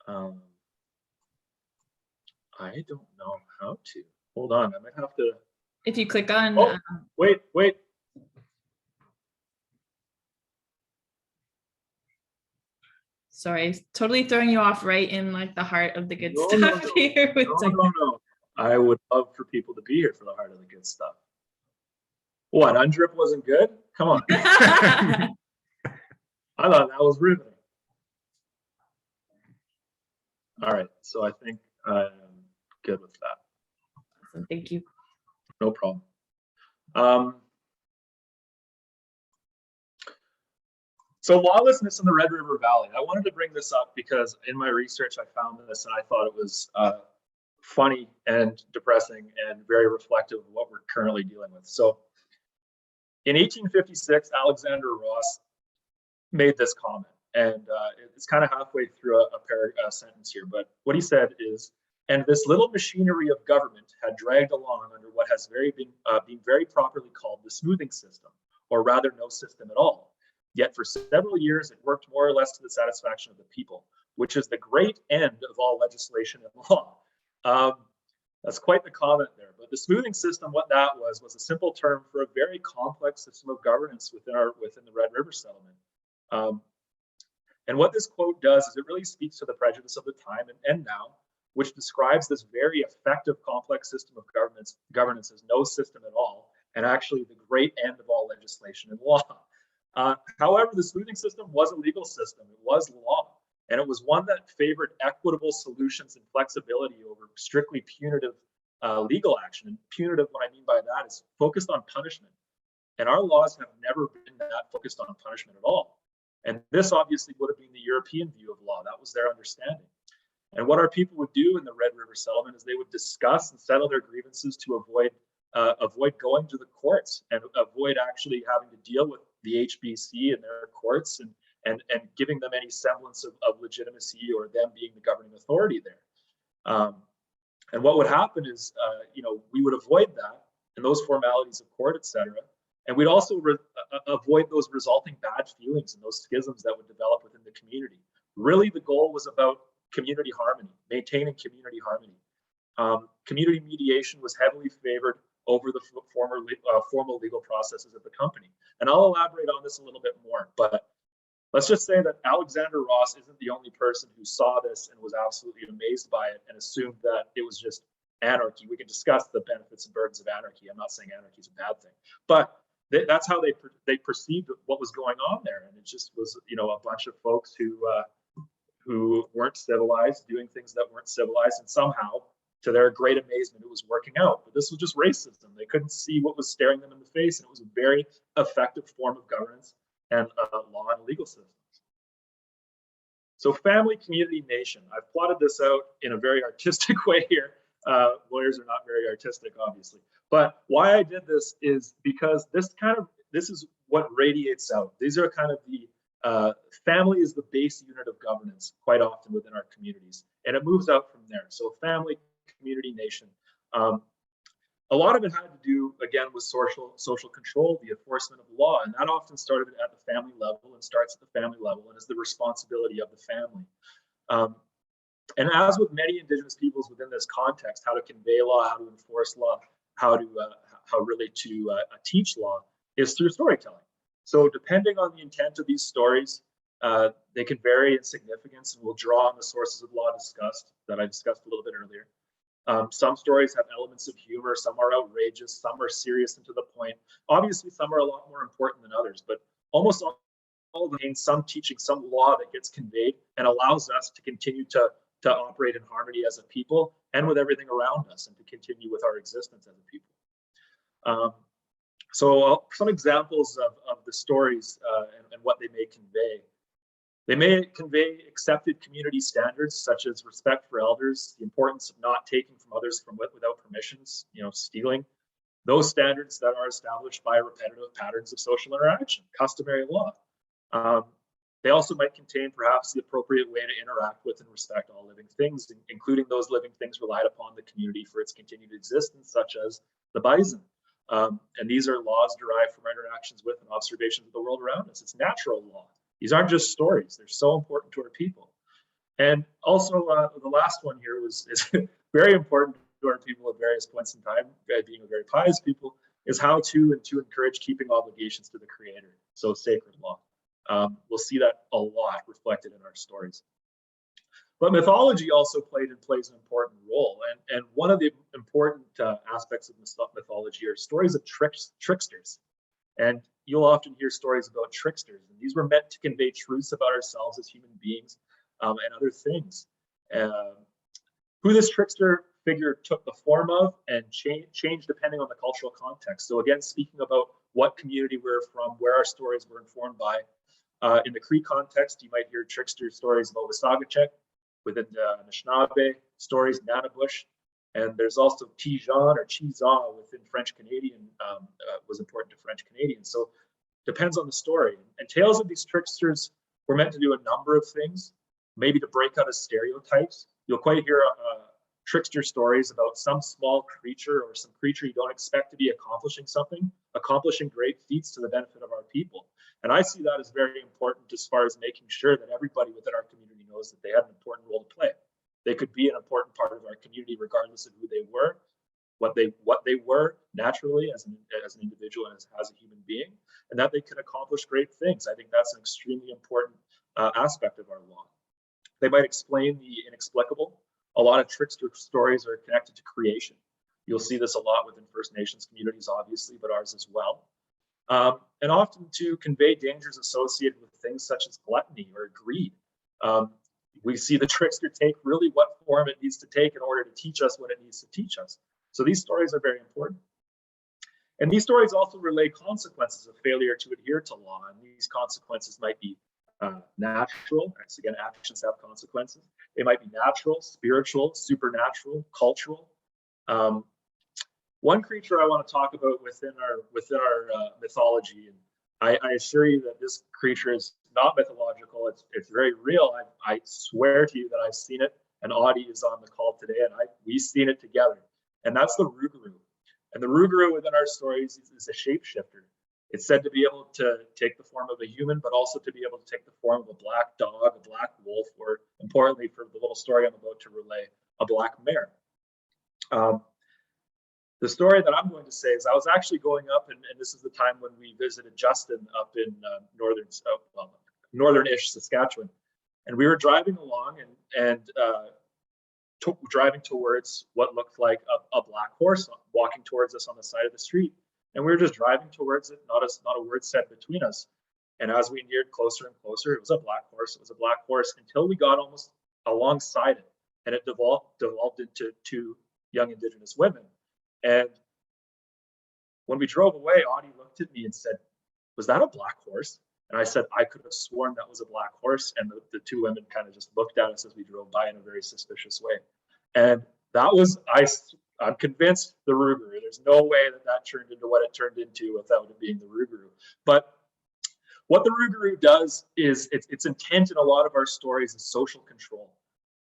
I don't know how to. Hold on, I might have to. If you click on. Oh, wait. Sorry, totally throwing you off right in like the heart of the good No, stuff no, here. With no. I would love for people to be here for the heart of the good stuff. What, UNDRIP wasn't good? Come on. I thought that was riveting. All right, so I think I'm good with that. Awesome, thank you. No problem. So lawlessness in the Red River Valley. I wanted to bring this up because in my research I found this and I thought it was funny and depressing and very reflective of what we're currently dealing with. So in 1856, Alexander Ross made this comment, and it's kind of halfway through a sentence here, but what he said is, and this little machinery of government had dragged along under what has been very properly called the smoothing system, or rather no system at all. Yet for several years it worked more or less to the satisfaction of the people, which is the great end of all legislation and law. That's quite the comment there. But the smoothing system, what that was a simple term for a very complex system of governance within the Red River settlement. And what this quote does is it really speaks to the prejudice of the time and now, which describes this very effective, complex system of governance as no system at all, and actually the great end of all legislation and law. However, the smoothing system was a legal system. It was law. And it was one that favored equitable solutions and flexibility over strictly punitive legal action. And punitive, what I mean by that is focused on punishment. And our laws have never been that focused on punishment at all. And this obviously would have been the European view of law. That was their understanding. And what our people would do in the Red River settlement is they would discuss and settle their grievances to avoid going to the courts and avoid actually having to deal with the HBC and their courts and giving them any semblance of legitimacy or them being the governing authority there. And what would happen is, we would avoid that and those formalities of court, et cetera. And we'd also avoid those resulting bad feelings and those schisms that would develop within the community. Really, the goal was about community harmony, maintaining community harmony. Community mediation was heavily favored over the formal legal processes of the company. And I'll elaborate on this a little bit more, but let's just say that Alexander Ross isn't the only person who saw this and was absolutely amazed by it and assumed that it was just anarchy. We can discuss the benefits and burdens of anarchy. I'm not saying anarchy is a bad thing, but that's how they perceived what was going on there. And it just was, a bunch of folks who weren't civilized, doing things that weren't civilized, and somehow, to their great amazement, it was working out. But this was just racism. They couldn't see what was staring them in the face, and it was a very effective form of governance and law and legal systems. So family, community, nation. I've plotted this out in a very artistic way here. Lawyers are not very artistic, obviously. But why I did this is because this is what radiates out. These are kind of the family is the base unit of governance quite often within our communities, and it moves out from there. So family, community, nation. A lot of it had to do, again, with social control, the enforcement of law, and that often started at the family level and starts at the family level and is the responsibility of the family. And as with many Indigenous peoples within this context, how to convey law, how to enforce law, how really to teach law is through storytelling. So depending on the intent of these stories, they can vary in significance, and we'll draw on the sources of law that I discussed a little bit earlier. Some stories have elements of humor, some are outrageous, some are serious and to the point. Obviously, some are a lot more important than others, but almost all contain some teaching, some law that gets conveyed and allows us to continue to operate in harmony as a people and with everything around us and to continue with our existence as a people. So some examples of the stories and what they may convey. They may convey accepted community standards such as respect for elders, the importance of not taking from others without permissions, stealing. Those standards that are established by repetitive patterns of social interaction, customary law. They also might contain perhaps the appropriate way to interact with and respect all living things, including those living things relied upon the community for its continued existence, such as the bison. And these are laws derived from our interactions with and observations of the world around us. It's natural law. These aren't just stories. They're so important to our people. And also the last one here is very important to our people at various points in time, being a very pious people, is how to encourage keeping obligations to the Creator. So sacred law. We'll see that a lot reflected in our stories. But mythology also played and plays an important role. And one of the important aspects of mythology are stories of tricksters. And you'll often hear stories about tricksters. And these were meant to convey truths about ourselves as human beings and other things. Who this trickster figure took the form of and changed depending on the cultural context. So again, speaking about what community we're from, where our stories were informed by. In the Cree context, you might hear trickster stories about Wasagachek. Within the Anishinaabe stories, Nanabush. And there's also Tijan or Chizan within French Canadian, was important to French Canadians. So depends on the story. And tales of these tricksters were meant to do a number of things, maybe to break out of stereotypes. You'll quite hear trickster stories about some small creature or some creature you don't expect to be accomplishing something, accomplishing great feats to the benefit of our people. And I see that as very important as far as making sure that everybody within our community knows that they have an important role to play. They could be an important part of our community regardless of who they were, what they were naturally as an individual and as a human being, and that they could accomplish great things. I think that's an extremely important aspect of our law. They might explain the inexplicable. A lot of trickster stories are connected to creation. You'll see this a lot within First Nations communities, obviously, but ours as well. And often to convey dangers associated with things such as gluttony or greed. We see the trickster take really what form it needs to take in order to teach us what it needs to teach us. So these stories are very important. And these stories also relay consequences of failure to adhere to law. And these consequences might be natural. Again, actions have consequences. They might be natural, spiritual, supernatural, cultural. One creature I want to talk about within our mythology, and I assure you that this creature is not mythological. It's very real. I swear to you that I've seen it, and Audie is on the call today, and we've seen it together. And that's the Rougarou. And the Rougarou within our stories is a shapeshifter. It's said to be able to take the form of a human, but also to be able to take the form of a black dog, a black wolf, or importantly for the little story I'm about to relay, a black mare. The story that I'm going to say is I was actually going up, and this is the time when we visited Justin up in northern-ish Saskatchewan. And we were driving along and driving towards what looked like a black horse walking towards us on the side of the street. And we were just driving towards it, not a word said between us. And as we neared closer and closer, it was a black horse. It was a black horse until we got almost alongside it. And it devolved into two young Indigenous women. And when we drove away, Audie looked at me and said, "Was that a black horse?" And I said, "I could have sworn that was a black horse." And the two women kind of just looked at us as we drove by in a very suspicious way. And that was, I'm convinced, the Rougarou. There's no way that turned into what it turned into without it being the Rougarou. But what the Rougarou does is its intent in a lot of our stories is social control.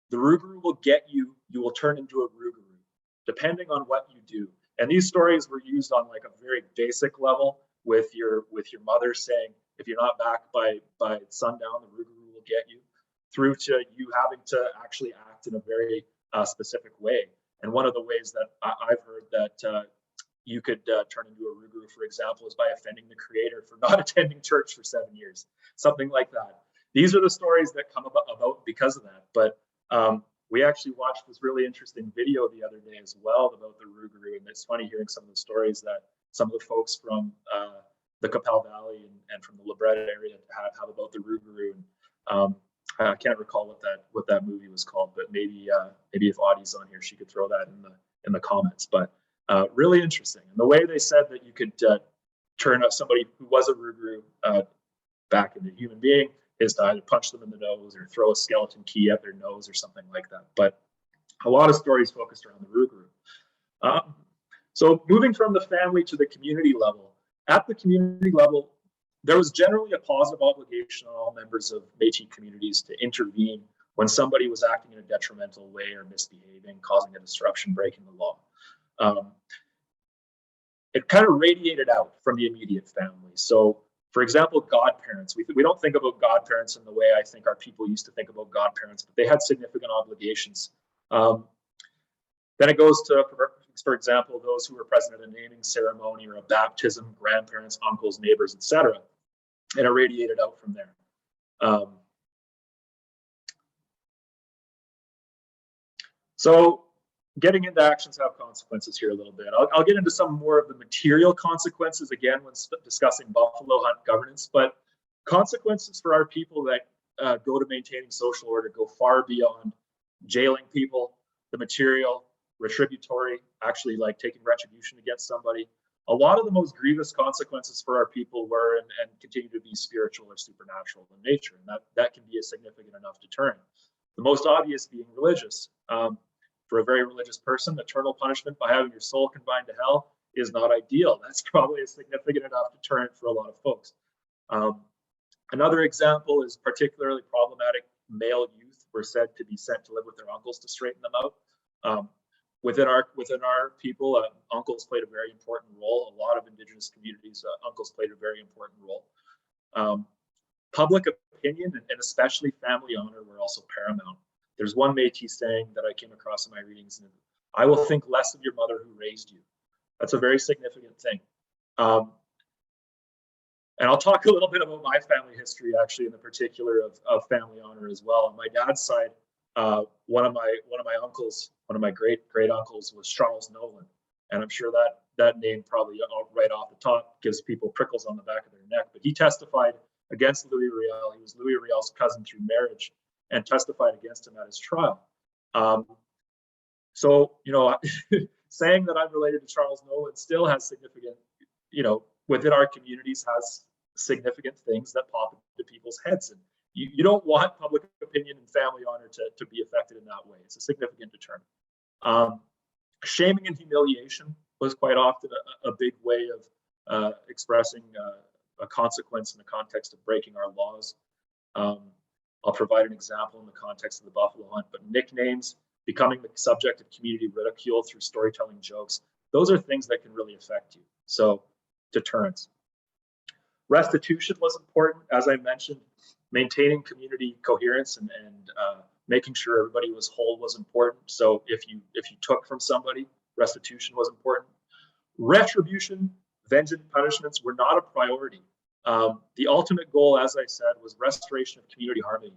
The Rougarou will get you, you will turn into a Rougarou, depending on what you do. And these stories were used on like a very basic level with your mother saying, if you're not back by sundown, the Rougarou will get you, through to you having to actually act in a very specific way. And one of the ways that I've heard that you could turn into a Rougarou, for example, is by offending the creator for not attending church for 7 years, something like that. These are the stories that come about because of that. But we actually watched this really interesting video the other day as well about the Rougarou, and it's funny hearing some of the stories that some of the folks from the Qu'Appelle Valley and from the Libretta area have about the Rougarou. And I can't recall what that movie was called, but maybe if Audie's on here, she could throw that in the comments. But really interesting, and the way they said that you could turn somebody who was a Rougarou back into a human being is to either punch them in the nose or throw a skeleton key at their nose or something like that. But a lot of stories focused around the Rougarou. So moving from the family to the community level, at the community level, there was generally a positive obligation on all members of Métis communities to intervene when somebody was acting in a detrimental way or misbehaving, causing a disruption, breaking the law. It kind of radiated out from the immediate family. So, for example, godparents. We don't think about godparents in the way I think our people used to think about godparents, but they had significant obligations. Then it goes to, for example, those who were present at a naming ceremony or a baptism, grandparents, uncles, neighbors, etc. and irradiated out from there. So getting into actions have consequences here a little bit. I'll get into some more of the material consequences again when discussing buffalo hunt governance, but consequences for our people that go to maintaining social order go far beyond jailing people, the material, retributory, actually like taking retribution against somebody. A lot of the most grievous consequences for our people were and continue to be spiritual or supernatural in nature, and that can be a significant enough deterrent. The most obvious being religious. For a very religious person, eternal punishment by having your soul confined to hell is not ideal. That's probably a significant enough deterrent for a lot of folks. Another example is particularly problematic male youth were said to be sent to live with their uncles to straighten them out. Within our people, uncles played a very important role. A lot of Indigenous communities, uncles played a very important role. Public opinion and especially family honor were also paramount. There's one Métis saying that I came across in my readings, and I will think less of your mother who raised you. That's a very significant thing. And I'll talk a little bit about my family history, actually, in the particular of family honor as well. On my dad's side, one of my uncles, one of my great uncles, was Charles Nolan, and I'm sure that name probably right off the top gives people prickles on the back of their neck. But he testified against Louis Riel. He was Louis Riel's cousin through marriage, and testified against him at his trial. So, saying that I'm related to Charles Nolan still has significant, within our communities has significant things that pop into people's heads. And you don't want public opinion and family honor to be affected in that way. It's a significant deterrent. Shaming and humiliation was quite often a big way of expressing a consequence in the context of breaking our laws. I'll provide an example in the context of the buffalo hunt, but nicknames, becoming the subject of community ridicule through storytelling jokes, those are things that can really affect you. So deterrence. Restitution was important, as I mentioned. Maintaining community coherence and making sure everybody was whole was important. So if you took from somebody, restitution was important. Retribution, vengeance punishments were not a priority. The ultimate goal, as I said, was restoration of community harmony.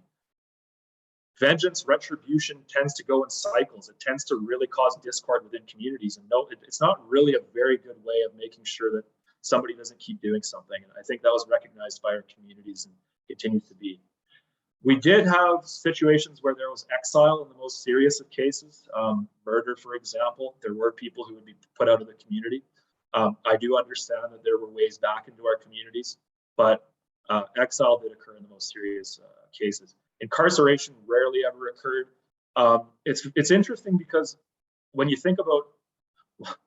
Vengeance, retribution tends to go in cycles. It tends to really cause discord within communities. And no, it's not really a very good way of making sure that somebody doesn't keep doing something. And I think that was recognized by our communities and continues to be. We did have situations where there was exile in the most serious of cases. Murder, for example, there were people who would be put out of the community. I do understand that there were ways back into our communities, but exile did occur in the most serious cases. Incarceration rarely ever occurred. It's interesting because when you think about,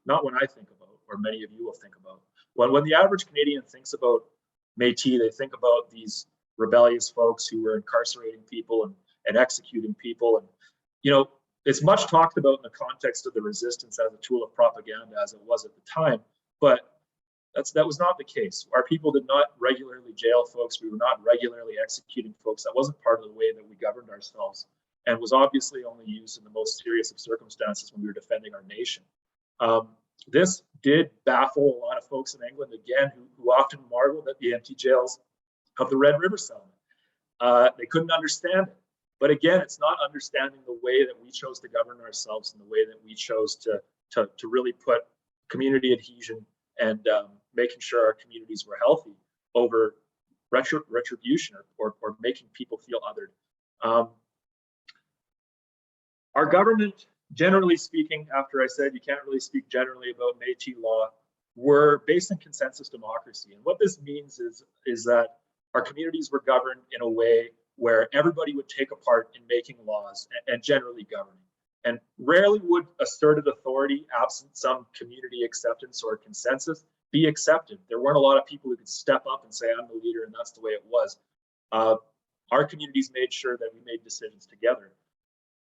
not when I think about, or many of you will think about, when the average Canadian thinks about Métis, they think about these rebellious folks who were incarcerating people and executing people. And, it's much talked about in the context of the resistance as a tool of propaganda, as it was at the time, but that was not the case. Our people did not regularly jail folks. We were not regularly executing folks. That wasn't part of the way that we governed ourselves, and was obviously only used in the most serious of circumstances when we were defending our nation. This did baffle a lot of folks in England, again, who often marveled at the empty jails of the Red River settlement. They couldn't understand it. But again, it's not understanding the way that we chose to govern ourselves and the way that we chose to really put community adhesion and making sure our communities were healthy over retribution or making people feel othered. Our government, generally speaking, after I said you can't really speak generally about Métis law, were based in consensus democracy. And what this means is that our communities were governed in a way where everybody would take a part in making laws and generally governing. And rarely would asserted authority, absent some community acceptance or consensus, be accepted. There weren't a lot of people who could step up and say, I'm the leader, and that's the way it was. Our communities made sure that we made decisions together.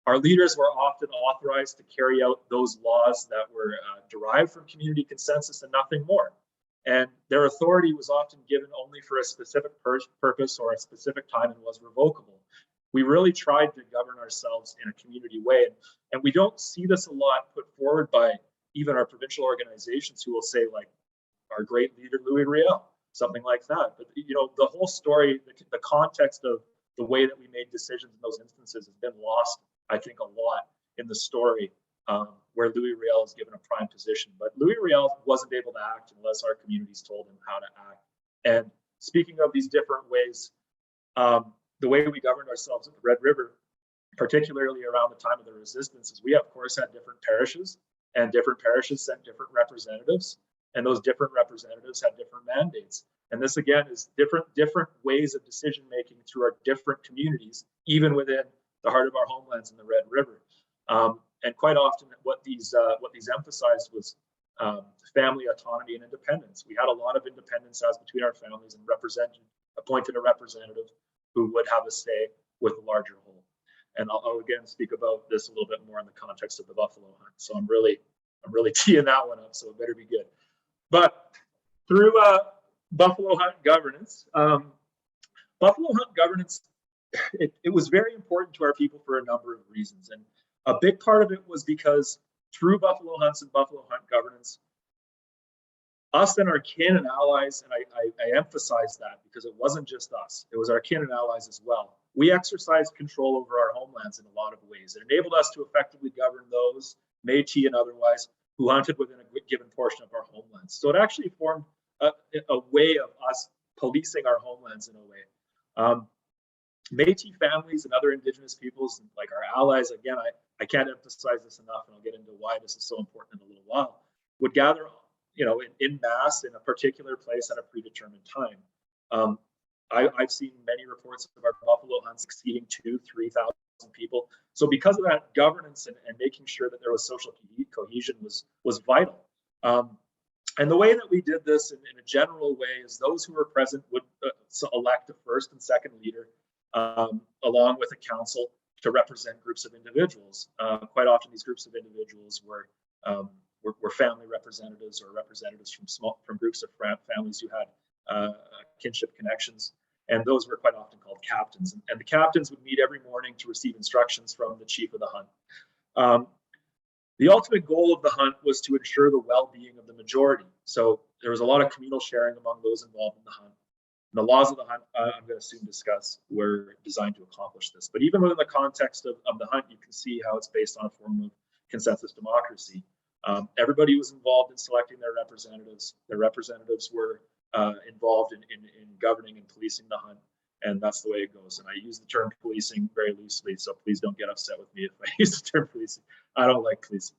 Our leaders were often authorized to carry out those laws that were derived from community consensus and nothing more. And their authority was often given only for a specific purpose or a specific time and was revocable. We really tried to govern ourselves in a community way. And we don't see this a lot put forward by even our provincial organizations who will say, like, our great leader, Louis Riel, something like that. But the whole story, the context of the way that we made decisions in those instances has been lost, I think, a lot in the story, where Louis Riel is given a prime position. But Louis Riel wasn't able to act unless our communities told him how to act. And speaking of these different ways, the way we governed ourselves at the Red River, particularly around the time of the resistance, is we of course had different parishes, and different parishes sent different representatives, and those different representatives had different mandates. And this again is different ways of decision making through our different communities, even within the heart of our homelands in the Red River. And quite often, what these emphasized was family autonomy and independence. We had a lot of independence as between our families, and appointed a representative who would have a say with the larger whole. And I'll again speak about this a little bit more in the context of the buffalo hunt. So I'm really teeing that one up, so it better be good. But through buffalo hunt governance, it was very important to our people for a number of reasons. And a big part of it was because through buffalo hunts and buffalo hunt governance, us and our kin and allies, and I emphasize that because it wasn't just us, it was our kin and allies as well. We exercised control over our homelands in a lot of ways. It enabled us to effectively govern those, Métis and otherwise, who hunted within a given portion of our homelands. So it actually formed a way of us policing our homelands in a way. Métis families and other Indigenous peoples, like our allies, again, I can't emphasize this enough, and I'll get into why this is so important in a little while, would gather in mass in a particular place at a predetermined time. I've seen many reports of our buffalo hunts exceeding 2,000-3,000 people. So because of that, governance and making sure that there was social cohesion was vital. And the way that we did this in a general way is those who were present would elect a first and second leader, along with a council to represent groups of individuals. Quite often these groups of individuals were family representatives or representatives from groups of families who had kinship connections, and those were quite often called captains. And the captains would meet every morning to receive instructions from the chief of the hunt. The ultimate goal of the hunt was to ensure the well-being of the majority. So there was a lot of communal sharing among those involved in the hunt. And the laws of the hunt, I'm going to soon discuss, were designed to accomplish this. But even within the context of the hunt, you can see how it's based on a form of consensus democracy. Everybody was involved in selecting their representatives. Their representatives were involved in governing and policing the hunt, and that's the way it goes. And I use the term policing very loosely, so please don't get upset with me if I use the term policing. I don't like policing.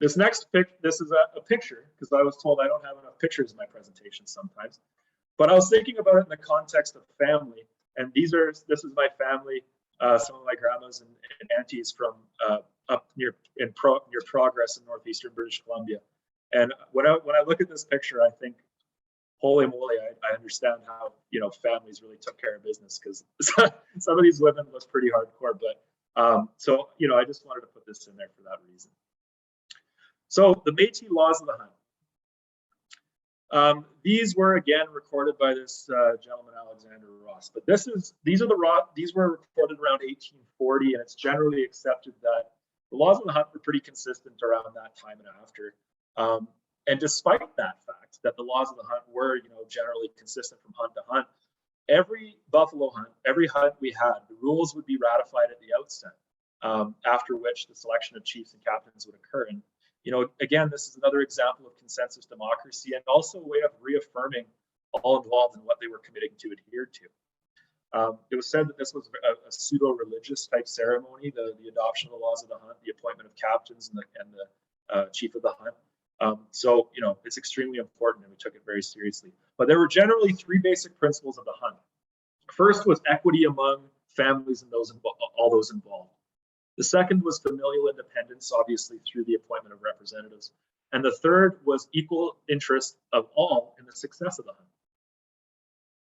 This next this is a picture, because I was told I don't have enough pictures in my presentation sometimes. But I was thinking about it in the context of family, and this is my family, some of my grandmas and aunties from up near Progress in northeastern British Columbia. And when I look at this picture, I think, holy moly, I understand how families really took care of business, because some of these women was pretty hardcore. But so I just wanted to put this in there for that reason. So the Métis laws of the hunt. These were again recorded by this gentleman Alexander Ross. But these were recorded around 1840, and it's generally accepted that the laws of the hunt were pretty consistent around that time and after. And despite that fact, that the laws of the hunt were, generally consistent from hunt to hunt, every buffalo hunt, every hunt we had, the rules would be ratified at the outset, after which the selection of chiefs and captains would occur. And, again, this is another example of consensus democracy, and also a way of reaffirming all involved in what they were committing to adhere to. It was said that this was a pseudo-religious type ceremony, the adoption of the laws of the hunt, the appointment of captains and the chief of the hunt. So, it's extremely important, and we took it very seriously. But there were generally three basic principles of the hunt. First was equity among families and all those involved. The second was familial independence, obviously through the appointment of representatives. And the third was equal interest of all in the success of the hunt.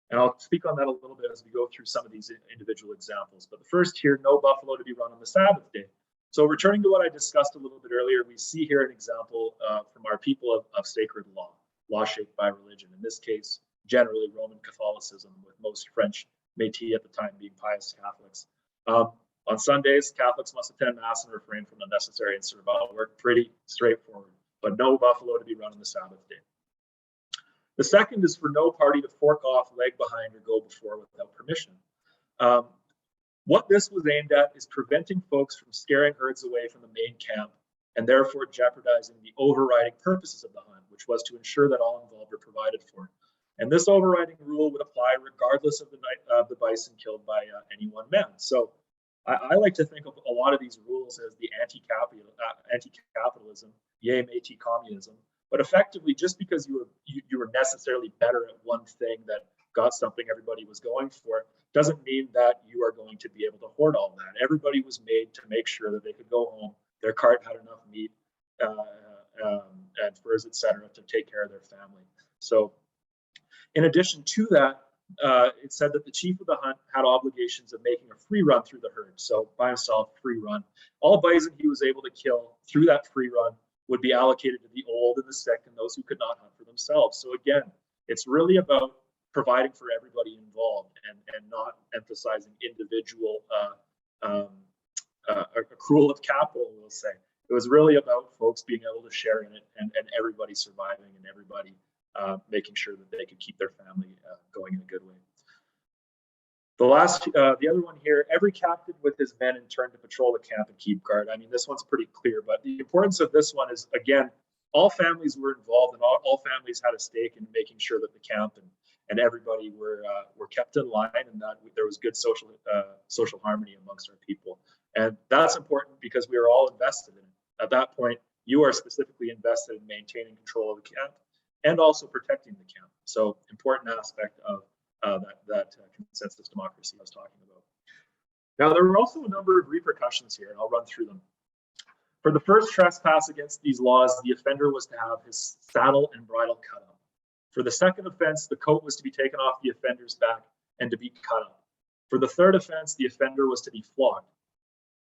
And I'll speak on that a little bit as we go through some of these individual examples. But the first here, no buffalo to be run on the Sabbath day. So returning to what I discussed a little bit earlier, we see here an example from our people of sacred law shaped by religion. In this case, generally Roman Catholicism, with most French Métis at the time being pious Catholics. On Sundays, Catholics must attend Mass and refrain from unnecessary and servile work. Pretty straightforward, but no buffalo to be run on the Sabbath day. The second is for no party to fork off, leg behind, or go before without permission. What this was aimed at is preventing folks from scaring herds away from the main camp and therefore jeopardizing the overriding purposes of the hunt, which was to ensure that all involved are provided for. And this overriding rule would apply regardless of the bison killed by any one man. So I like to think of a lot of these rules as the anti-capitalism, yay Métis communism. But effectively, just because you were necessarily better at one thing that got something everybody was going for, doesn't mean that you are going to be able to hoard all that. Everybody was made to make sure that they could go home, their cart had enough meat and furs, etc., to take care of their family. So in addition to that, it said that the chief of the hunt had obligations of making a free run through the herd. So by himself, free run. All bison he was able to kill through that free run would be allocated to the old and the sick and those who could not hunt for themselves. So again, it's really about providing for everybody involved and not emphasizing individual accrual of capital, we'll say. It was really about folks being able to share in it and everybody surviving and everybody making sure that they could keep their family going in a good way. The other one here, every captain with his men in turn to patrol the camp and keep guard. I mean, this one's pretty clear, but the importance of this one is, again, all families were involved and all families had a stake in making sure that the camp and everybody were kept in line and that there was good social harmony amongst our people. And that's important because we are all invested in it. At that point, you are specifically invested in maintaining control of the camp and also protecting the camp. So important aspect of that consensus democracy I was talking about. Now, there were also a number of repercussions here, and I'll run through them. For the first trespass against these laws, the offender was to have his saddle and bridle cut off. For the second offense, the coat was to be taken off the offender's back and to be cut up. For the third offense, the offender was to be flogged.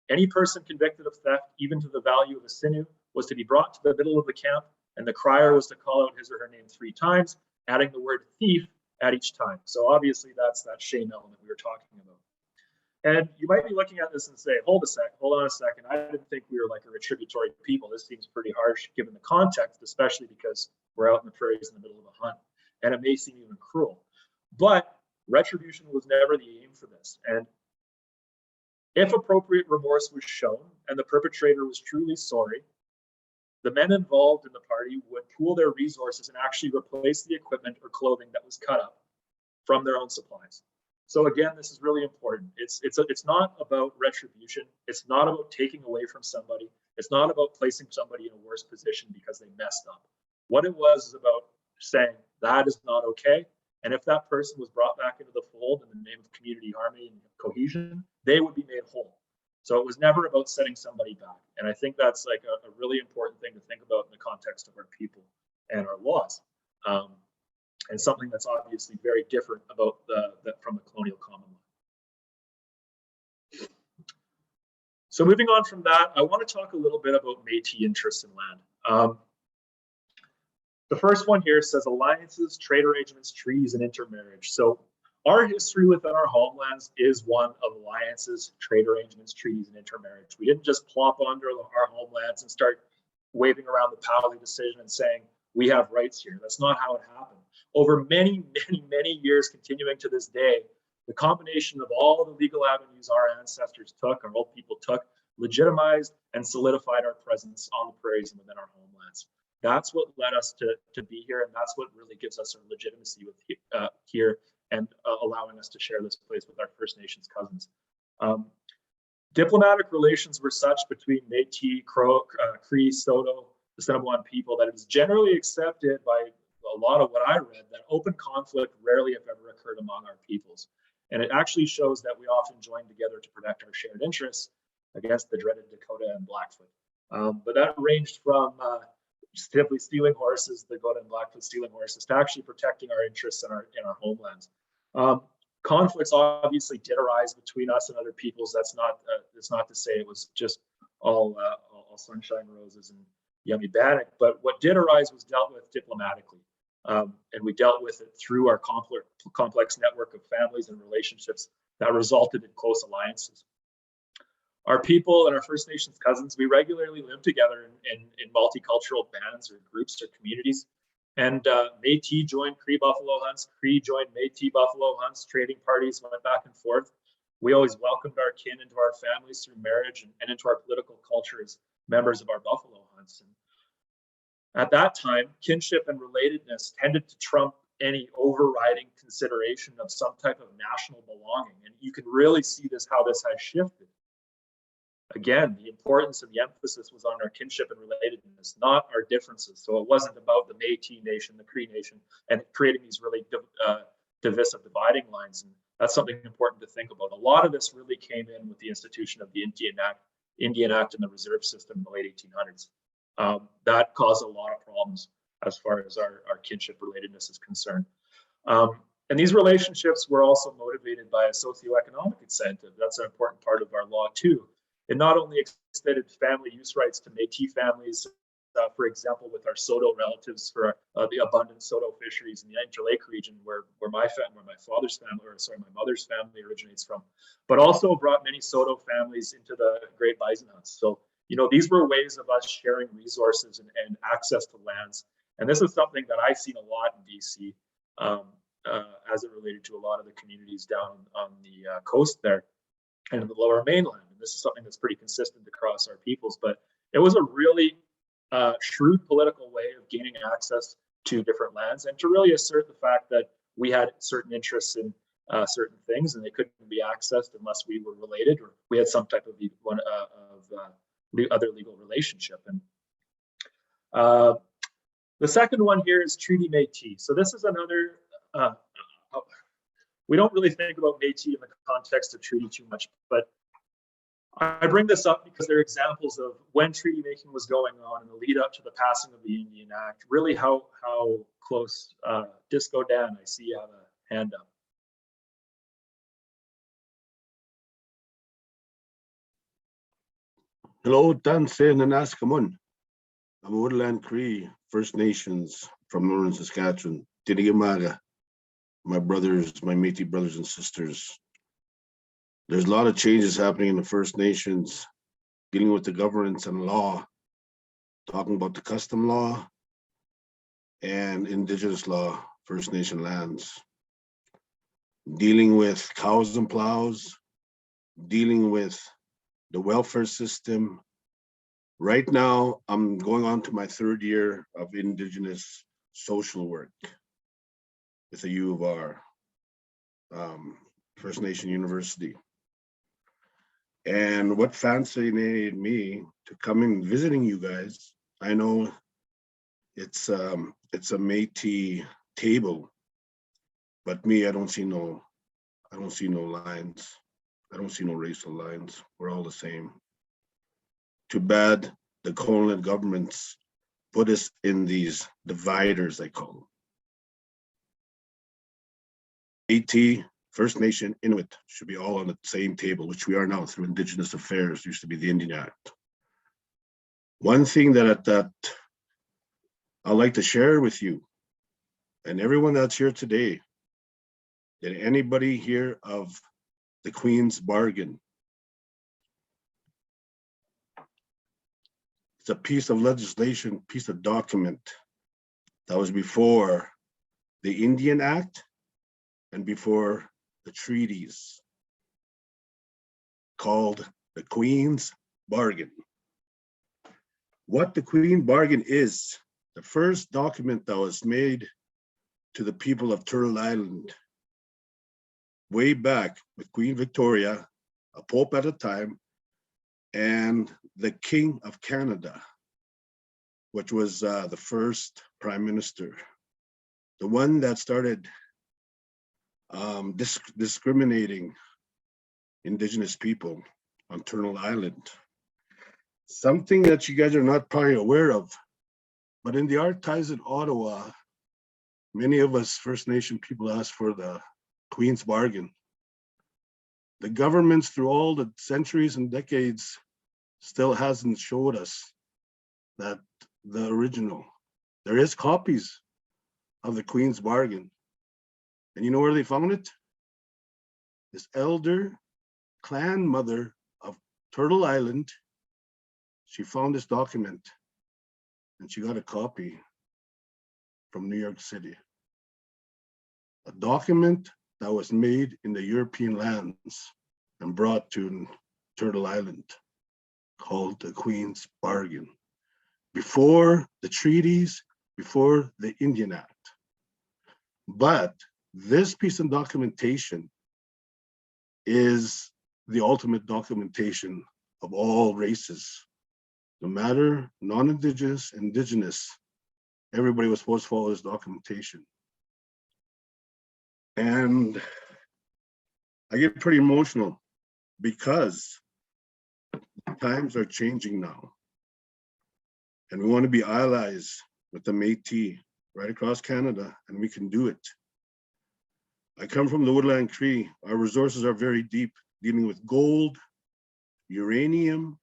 Any person convicted of theft, even to the value of a sinew, was to be brought to the middle of the camp, and the crier was to call out his or her name 3 times, adding the word thief at each time. So obviously that's that shame element we were talking about. And you might be looking at this and say, hold on a second. I didn't think we were like a retributory people. This seems pretty harsh given the context, especially because we're out in the prairies in the middle of a hunt. And it may seem even cruel. But retribution was never the aim for this. And if appropriate remorse was shown and the perpetrator was truly sorry, the men involved in the party would pool their resources and actually replace the equipment or clothing that was cut up from their own supplies. So again, this is really important. It's not about retribution. It's not about taking away from somebody. It's not about placing somebody in a worse position because they messed up. What it was is about saying that is not okay. And if that person was brought back into the fold in the name of community harmony and cohesion, they would be made whole. So it was never about setting somebody back. And I think that's like a really important thing to think about in the context of our people and our laws. And something that's obviously very different about from the colonial common law. So moving on from that, I want to talk a little bit about Métis interests in land. The first one here says alliances, trade arrangements, treaties, and intermarriage. So our history within our homelands is one of alliances, trade arrangements, treaties, and intermarriage. We didn't just plop onto our homelands and start waving around the Powley decision and saying, we have rights here. That's not how it happened. Over many, many, many years, continuing to this day, the combination of all the legal avenues our ancestors took, our old people took, legitimized and solidified our presence on the prairies and within our homelands. That's what led us to be here, and that's what really gives us our legitimacy with here and allowing us to share this place with our First Nations cousins. Diplomatic relations were such between Métis, Crow, Cree, Saulteaux, the Assiniboine people that it is generally accepted by a lot of what I read that open conflict rarely, if ever, occurred among our peoples. And it actually shows that we often joined together to protect our shared interests against the dreaded Dakota and Blackfoot. But that ranged from simply stealing horses, the Dakota and Blackfoot stealing horses, to actually protecting our interests in our homelands. Conflicts obviously did arise between us and other peoples. That's not to say it was just all sunshine roses and yummy bannock, but what did arise was dealt with diplomatically. And we dealt with it through our complex network of families and relationships that resulted in close alliances. Our people and our First Nations cousins, we regularly live together in multicultural bands or groups or communities. And Métis joined Cree buffalo hunts, Cree joined Métis buffalo hunts, trading parties went back and forth. We always welcomed our kin into our families through marriage and into our political culture as members of our buffalo hunts. And at that time, kinship and relatedness tended to trump any overriding consideration of some type of national belonging. And you can really see this, how this has shifted. Again, the importance and the emphasis was on our kinship and relatedness, not our differences. So it wasn't about the Métis nation, the Cree nation, and creating these really divisive dividing lines. And that's something important to think about. A lot of this really came in with the institution of the Indian Act and the reserve system in the late 1800s. That caused a lot of problems as far as our kinship relatedness is concerned. And these relationships were also motivated by a socioeconomic incentive. That's an important part of our law too. It not only extended family use rights to Métis families, for example, with our Soto relatives for the abundant Soto fisheries in the Interlake region, where my father's family, or sorry, my mother's family originates from, but also brought many Soto families into the Great Bison hunts. So, you know, these were ways of us sharing resources and access to lands. And this is something that I've seen a lot in BC as it related to a lot of the communities down on the coast there and in the lower mainland. And this is something that's pretty consistent across our peoples, but it was a really shrewd political way of gaining access to different lands and to really assert the fact that we had certain interests in certain things and they couldn't be accessed unless we were related or we had some type of other legal relationship. And the second one here is Treaty Métis. So this is another, we don't really think about Métis in the context of treaty too much, but I bring this up because they're examples of when treaty making was going on in the lead up to the passing of the Indian Act, really how close, Disco Dan, I see you have a hand up. Hello, Tanse Nanaskamun. I'm a Woodland Cree First Nations from northern Saskatchewan. Tinigimaga, my brothers, my Métis brothers and sisters. There's a lot of changes happening in the First Nations, dealing with the governance and law, talking about the custom law and Indigenous law, First Nation lands, dealing with cows and plows, dealing with the welfare system. Right now, I'm going on to my third year of Indigenous social work with the U of R, First Nation University. And what fascinated me to come in visiting you guys, I know it's a Métis table, but me, I don't see no lines. I don't see no racial lines. We're all the same. Too bad the colonial governments put us in these dividers, I call them. Métis, First Nation, Inuit should be all on the same table, which we are now through Indigenous Affairs, used to be the Indian Act. One thing that I'd like to share with you and everyone that's here today, did anybody hear of the Queen's Bargain? It's a piece of legislation, piece of document that was before the Indian Act and before the treaties, called the Queen's Bargain. What the Queen Bargain is, the first document that was made to the people of Turtle Island way back with Queen Victoria, a Pope at a time, and the King of Canada, which was the first Prime Minister, the one that started discriminating Indigenous people on Turtle Island. Something that you guys are not probably aware of, but in the archives in Ottawa, many of us First Nation people asked for the Queen's Bargain. The governments through all the centuries and decades still hasn't showed us that the original. There is copies of the Queen's Bargain. And you know where they found it? This elder clan mother of Turtle Island, she found this document and she got a copy. from New York City. A document that was made in the European lands and brought to Turtle Island, called the Queen's Bargain. Before the treaties, before the Indian Act. But this piece of documentation is the ultimate documentation of all races. No matter non-Indigenous, Indigenous, everybody was supposed to follow this documentation. And I get pretty emotional because times are changing now. And we want to be allies with the Métis right across Canada, and we can do it. I come from the Woodland Cree. Our resources are very deep, dealing with gold, uranium,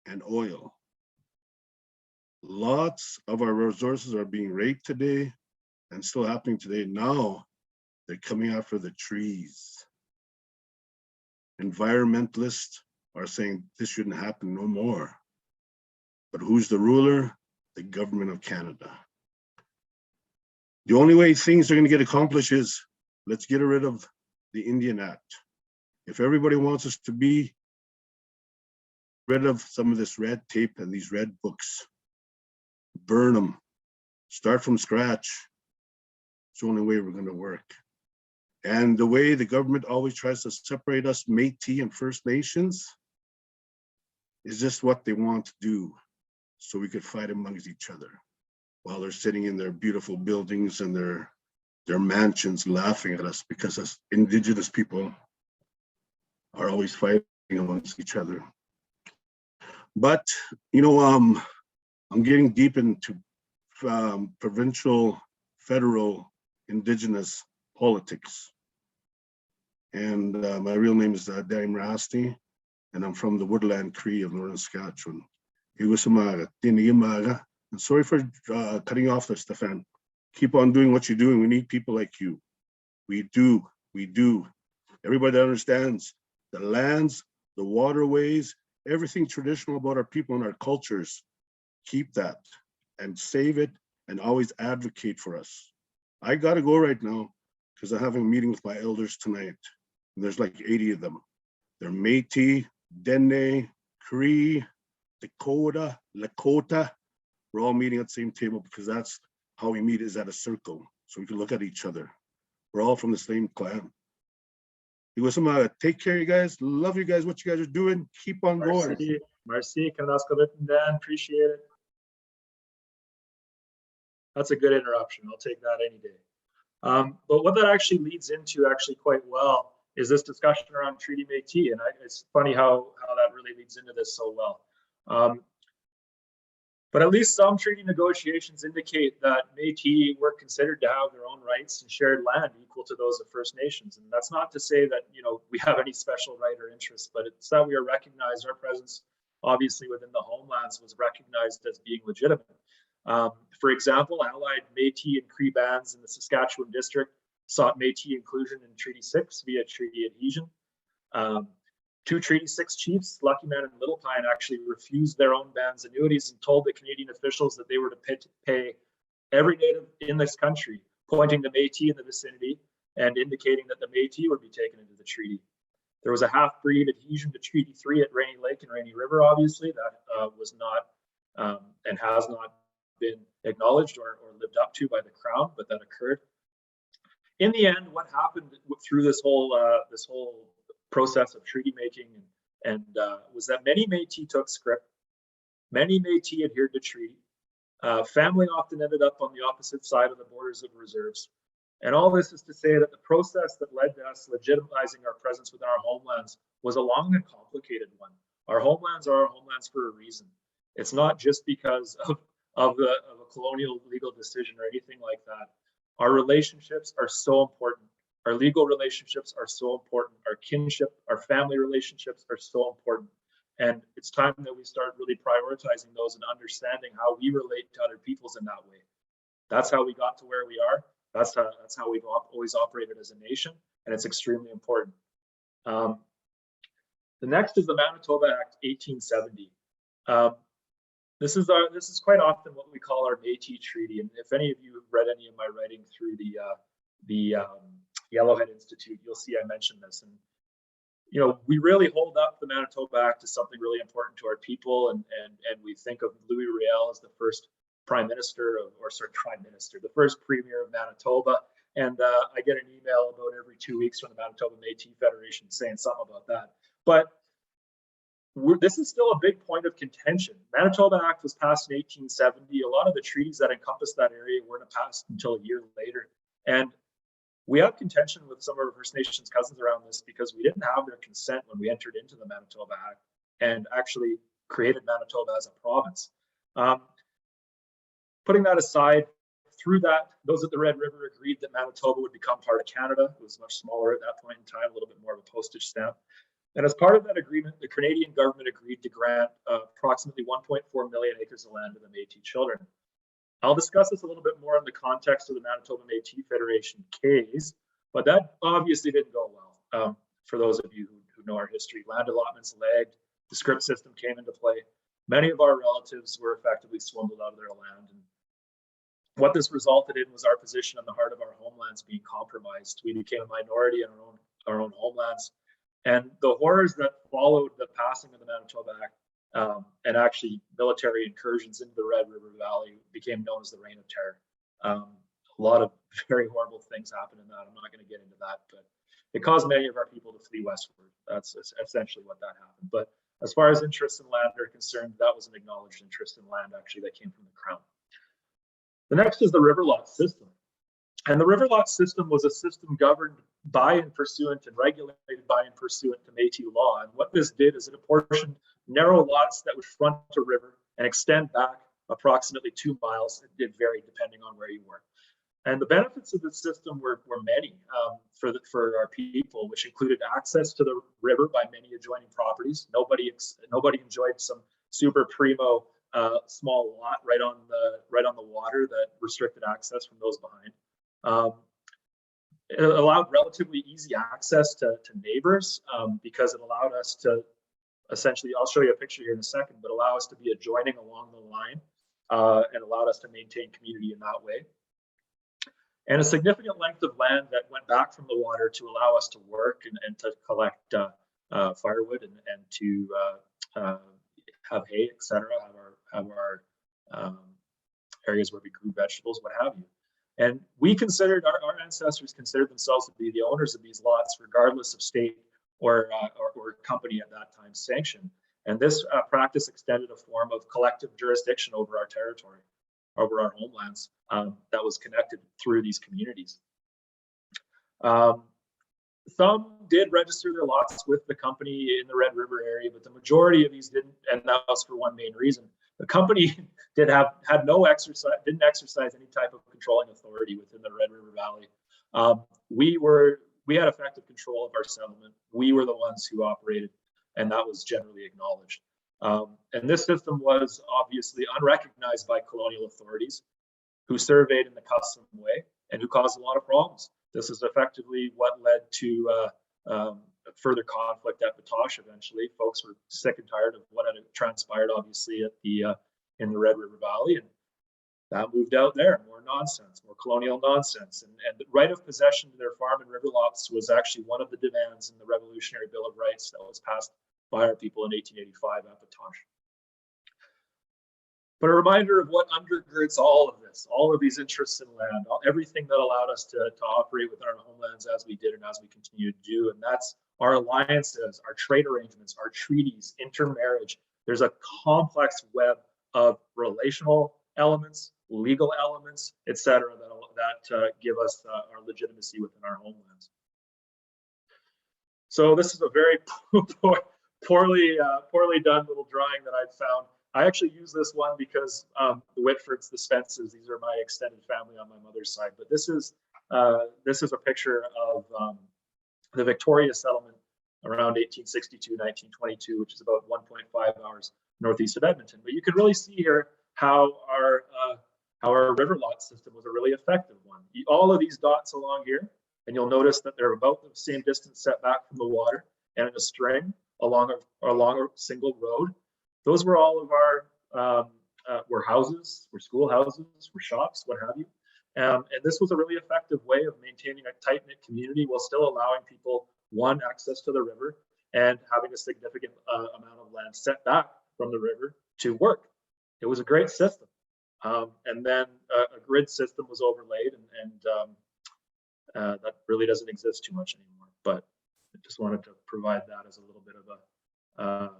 and oil. Lots of our resources are being raped today and still happening today. Now they're coming after the trees. Environmentalists are saying this shouldn't happen no more. But who's the ruler? The government of Canada. The only way things are going to get accomplished is let's get rid of the Indian Act. If everybody wants us to be rid of some of this red tape and these red books, burn them, start from scratch. It's the only way we're going to work. And the way the government always tries to separate us, Métis and First Nations, is just what they want to do, so we could fight amongst each other while they're sitting in their beautiful buildings and their mansions laughing at us because us Indigenous people are always fighting amongst each other. But, you know, I'm getting deep into provincial, federal, Indigenous politics. And my real name is Dame Rasti, and I'm from the Woodland Cree of Northern Saskatchewan. And sorry for cutting off there, Stefan. Keep on doing what you're doing. We need people like you. We do. Everybody that understands the lands, the waterways, everything traditional about our people and our cultures, keep that and save it and always advocate for us. I gotta go right now because I'm having a meeting with my elders tonight. And there's like 80 of them. They're Métis, Dene, Cree, Dakota, Lakota. We're all meeting at the same table because that's how we meet, is at a circle. So we can look at each other. We're all from the same clan. Take care, you guys. Love you guys, what you guys are doing. Keep on going. Merci, Dan. Appreciate it. That's a good interruption. I'll take that any day. But what that actually leads into quite well is this discussion around Treaty Métis. And it's funny how that really leads into this so well. But at least some treaty negotiations indicate that Métis were considered to have their own rights and shared land equal to those of First Nations. And that's not to say that, you know, we have any special right or interest, but it's that we are recognized, our presence obviously within the homelands was recognized as being legitimate. For example, allied Métis and Cree bands in the Saskatchewan district sought Métis inclusion in Treaty 6 via treaty adhesion. Two Treaty 6 chiefs, Lucky Man and Little Pine, actually refused their own band's annuities and told the Canadian officials that they were to pay every native in this country, pointing to Métis in the vicinity and indicating that the Métis would be taken into the treaty. There was a half-breed adhesion to Treaty 3 at Rainy Lake and Rainy River, obviously. That was not and has not been acknowledged or lived up to by the Crown, but that occurred. In the end, what happened through this whole process of treaty making and was that many Métis took scrip, many Métis adhered to treaty. Family often ended up on the opposite side of the borders of reserves. And all this is to say that the process that led to us legitimizing our presence within our homelands was a long and complicated one. Our homelands are our homelands for a reason. It's not just because of a colonial legal decision or anything like that. Our relationships are so important. Our legal relationships are so important. Our kinship, our family relationships are so important. And it's time that we start really prioritizing those and understanding how we relate to other peoples in that way. That's how we got to where we are. That's how we've always operated as a nation, and it's extremely important. The next is the Manitoba Act 1870. This is quite often what we call our Métis Treaty. And if any of you have read any of my writing through the Yellowhead Institute, you'll see I mentioned this. And you know, we really hold up the Manitoba Act as something really important to our people, and we think of Louis Riel as the first prime minister the first premier of Manitoba. And I get an email about every 2 weeks from the Manitoba Métis Federation saying something about that. But this is still a big point of contention. Manitoba Act was passed in 1870. A lot of the treaties that encompass that area weren't passed until a year later. And we have contention with some of our First Nations cousins around this because we didn't have their consent when we entered into the Manitoba Act and actually created Manitoba as a province. Putting that aside, through that, those at the Red River agreed that Manitoba would become part of Canada. It was much smaller at that point in time, a little bit more of a postage stamp. And as part of that agreement, the Canadian government agreed to grant approximately 1.4 million acres of land to the Métis children. I'll discuss this a little bit more in the context of the Manitoba Métis Federation case, but that obviously didn't go well. For those of you who know our history, land allotments lagged, the scrip system came into play. Many of our relatives were effectively swindled out of their land. And what this resulted in was our position in the heart of our homelands being compromised. We became a minority in our own homelands. And the horrors that followed the passing of the Manitoba Act and actually military incursions into the Red River Valley became known as the Reign of Terror. A lot of very horrible things happened in that. I'm not going to get into that, but it caused many of our people to flee westward. That's essentially what that happened. But as far as interests in land are concerned, that was an acknowledged interest in land actually that came from the Crown. The next is the river lot system. And the river lot system was a system governed by and pursuant and regulated by and pursuant to Métis law. And what this did is it apportioned narrow lots that would front a river and extend back approximately 2 miles. It did vary depending on where you were. And the benefits of this system were many for our people, which included access to the river by many adjoining properties. Nobody enjoyed some super primo small lot right on the water that restricted access from those behind. It allowed relatively easy access to neighbors because it allowed us to essentially, I'll show you a picture here in a second, but allow us to be adjoining along the line and allowed us to maintain community in that way. And a significant length of land that went back from the water to allow us to work and to collect firewood and to have hay, etc., have our areas where we grew vegetables, what have you. And we considered, our ancestors considered themselves to be the owners of these lots, regardless of state or company at that time sanction. And this practice extended a form of collective jurisdiction over our territory, over our homelands that was connected through these communities. Some did register their lots with the company in the Red River area, but the majority of these didn't, and that was for one main reason. The company didn't exercise any type of controlling authority within the Red River Valley. We had effective control of our settlement. We were the ones who operated, and that was generally acknowledged. And this system was obviously unrecognized by colonial authorities who surveyed in the custom way and who caused a lot of problems. This is effectively what led to further conflict at Métis eventually. Folks were sick and tired of what had transpired, obviously, at in the Red River Valley, and that moved out there. More nonsense, more colonial nonsense. And the right of possession to their farm and river lots was actually one of the demands in the Revolutionary Bill of Rights that was passed by our people in 1885 at Métis. But a reminder of what undergirds all of this, all of these interests in land, everything that allowed us to operate within our homelands as we did and as we continue to do. And that's our alliances, our trade arrangements, our treaties, intermarriage. There's a complex web of relational elements, legal elements, et cetera, that give us our legitimacy within our homelands. So this is a very poorly done little drawing that I'd found. I actually use this one because the Whitfords, the Spences, these are my extended family on my mother's side. But this is a picture of the Victoria settlement around 1862, 1922, which is about 1.5 hours northeast of Edmonton. But you can really see here how our river lot system was a really effective one. All of these dots along here, and you'll notice that they're about the same distance set back from the water and in a string along a single road. Those were all of our were houses, were schoolhouses, were shops, what have you. And this was a really effective way of maintaining a tight-knit community while still allowing people, one, access to the river and having a significant amount of land set back from the river to work. It was a great system. And then a grid system was overlaid, and that really doesn't exist too much anymore. But I just wanted to provide that as a little bit of a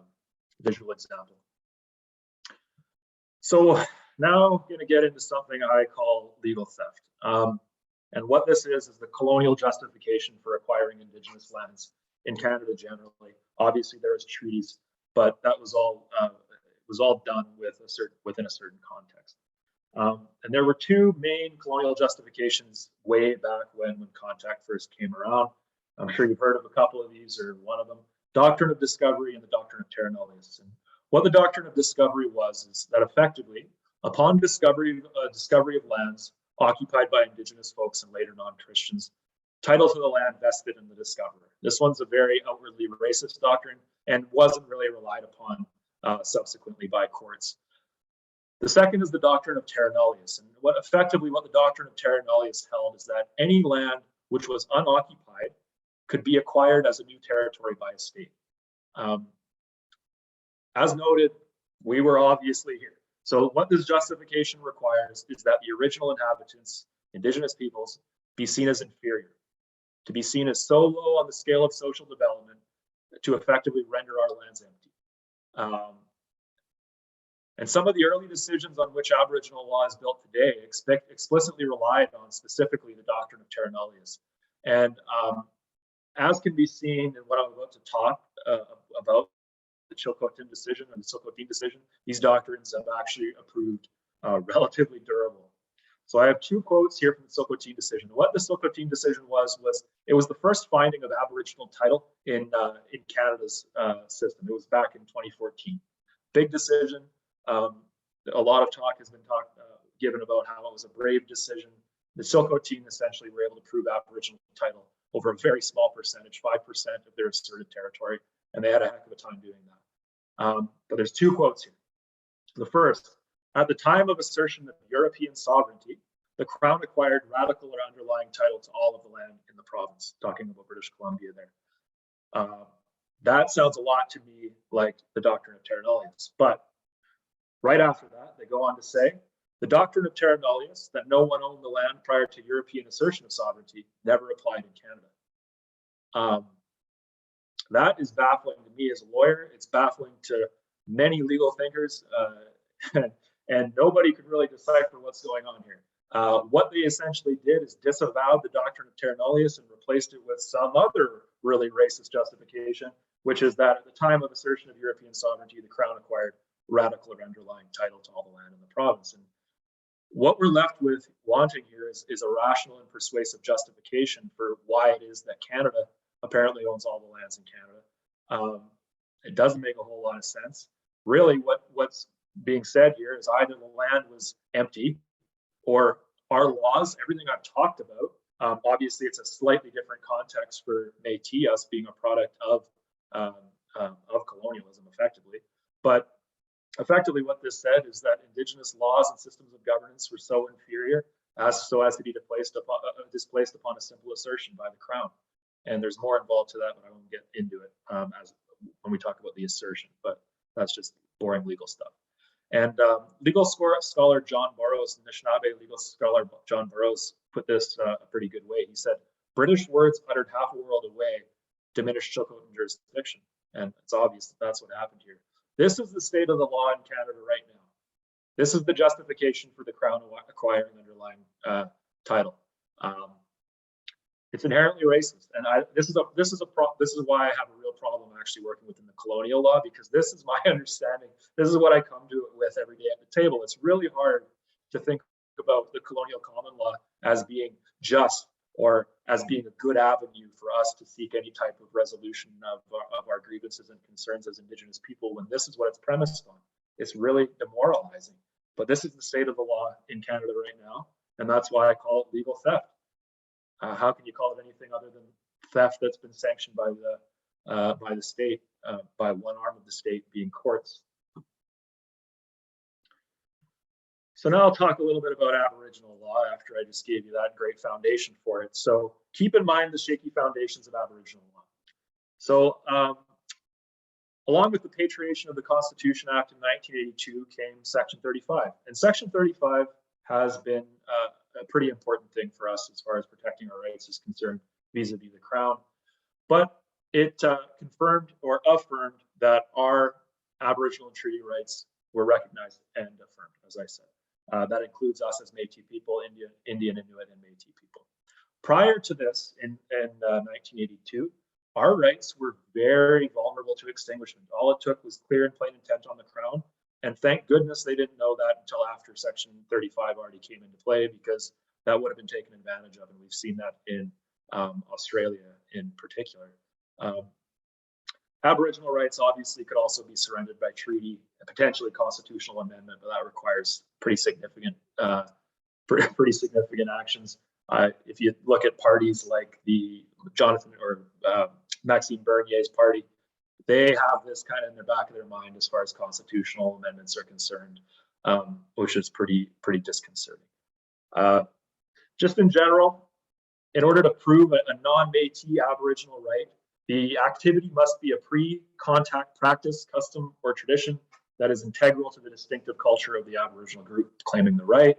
visual example. So now I'm going to get into something I call legal theft. And what this is the colonial justification for acquiring Indigenous lands in Canada generally. Obviously, there is treaties, but that was all done within a certain context. And there were two main colonial justifications way back when contact first came around. I'm sure you've heard of a couple of these, or one of them: doctrine of discovery and the doctrine of terra nullius. And what the doctrine of discovery was is that effectively, upon discovery of lands occupied by Indigenous folks and later non-Christians, title to the land vested in the discoverer. This one's a very outwardly racist doctrine and wasn't really relied upon subsequently by courts. The second is the doctrine of terra nullius. And what the doctrine of terra nullius held is that any land which was unoccupied could be acquired as a new territory by a state. As noted, we were obviously here. So what this justification requires is that the original inhabitants, Indigenous peoples, be seen as inferior, to be seen as so low on the scale of social development to effectively render our lands empty. And some of the early decisions on which Aboriginal law is built today explicitly relied on specifically the doctrine of terra nullius. And as can be seen in what I'm about to talk about, the Chilcotin decision and the Silcotin decision, these doctrines have actually proved relatively durable. So I have two quotes here from the Silcotin decision. What the Silcotin decision was it was the first finding of Aboriginal title in Canada's system. It was back in 2014. Big decision. A lot of talk has been given about how it was a brave decision. The Silcotin essentially were able to prove Aboriginal title over a very small percentage, 5% of their asserted territory, and they had a heck of a time doing that. But there's two quotes here. The first: at the time of assertion of European sovereignty, the Crown acquired radical or underlying title to all of the land in the province, talking about British Columbia there. That sounds a lot to me like the doctrine of terra nullius. But right after that, they go on to say, the doctrine of terra nullius, that no one owned the land prior to European assertion of sovereignty, never applied in Canada. That is baffling to me as a lawyer. It's baffling to many legal thinkers, and nobody could really decipher what's going on here. What they essentially did is disavowed the doctrine of terra nullius and replaced it with some other really racist justification, which is that at the time of assertion of European sovereignty, the Crown acquired radical or underlying title to all the land in the province. And what we're left with wanting here is a rational and persuasive justification for why it is that Canada apparently owns all the lands in Canada. It doesn't make a whole lot of sense. Really, what's being said here is either the land was empty, or our laws, everything I've talked about, obviously it's a slightly different context for Métis, us being a product of colonialism effectively. But effectively what this said is that Indigenous laws and systems of governance were so inferior as to be displaced upon a simple assertion by the Crown. And there's more involved to that, but I won't get into it when we talk about the assertion, but that's just boring legal stuff. And legal scholar John Burroughs, Anishinaabe legal scholar John Burroughs, put this a pretty good way. He said, British words uttered half a world away diminished Chilcotin jurisdiction. And it's obvious that that's what happened here. This is the state of the law in Canada right now. This is the justification for the Crown acquiring underlying title. It's inherently racist, and this is why I have a real problem actually working within the colonial law, because this is my understanding. This is what I come to it with every day at the table. It's really hard to think about the colonial common law as being just or as being a good avenue for us to seek any type of resolution of our grievances and concerns as Indigenous people, when this is what it's premised on. It's really demoralizing. But this is the state of the law in Canada right now, and that's why I call it legal theft. How can you call it anything other than theft that's been sanctioned by the state, by one arm of the state being courts? So now I'll talk a little bit about Aboriginal law after I just gave you that great foundation for it. So keep in mind the shaky foundations of Aboriginal law. So along with the patriation of the Constitution Act in 1982 came Section 35. And Section 35 has been a pretty important thing for us as far as protecting our rights is concerned vis-a-vis the Crown. But it confirmed or affirmed that our Aboriginal and treaty rights were recognized and affirmed, as I said. That includes us as Métis people, Indian, Inuit, and Métis people. Prior to this, in 1982, our rights were very vulnerable to extinguishment. All it took was clear and plain intent on the Crown. And thank goodness they didn't know that until after Section 35 already came into play, because that would have been taken advantage of. And we've seen that in Australia in particular. Aboriginal rights obviously could also be surrendered by treaty, a potentially constitutional amendment, but that requires pretty significant actions. If you look at parties like the Jonathan or Maxime Bernier's party, they have this kind of in the back of their mind as far as constitutional amendments are concerned, which is pretty disconcerting. Just in general, in order to prove a non-Métis Aboriginal right, the activity must be a pre-contact practice, custom, or tradition that is integral to the distinctive culture of the Aboriginal group claiming the right.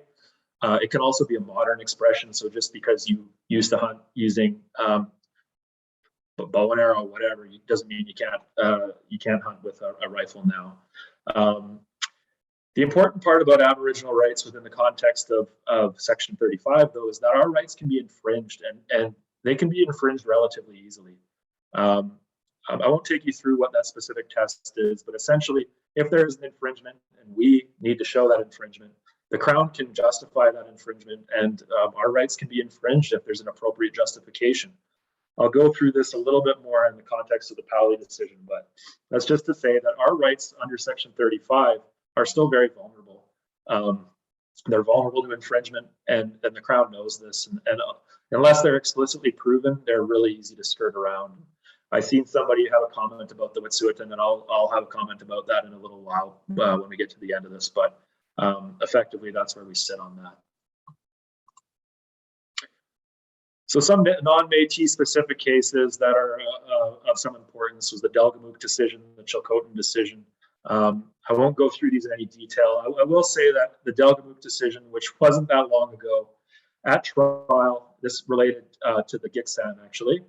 It can also be a modern expression. So just because you used to hunt using bow and arrow, whatever, doesn't mean you can't hunt with a rifle now. The important part about Aboriginal rights within the context of Section 35, though, is that our rights can be infringed, and they can be infringed relatively easily. I won't take you through what that specific test is, but essentially, if there is an infringement and we need to show that infringement, the Crown can justify that infringement, and our rights can be infringed if there's an appropriate justification. I'll go through this a little bit more in the context of the Powley decision, but that's just to say that our rights under Section 35 are still very vulnerable. They're vulnerable to infringement, and the Crown knows this. And unless they're explicitly proven, they're really easy to skirt around. I've seen somebody have a comment about the Wet'suwet'en, and I'll have a comment about that in a little while when we get to the end of this. But effectively, that's where we sit on that. So some non-Métis specific cases that are of some importance was the Delgamuukw decision, the Chilcotin decision. I won't go through these in any detail. I will say that the Delgamuukw decision, which wasn't that long ago, at trial, this related to the Gitxsan actually.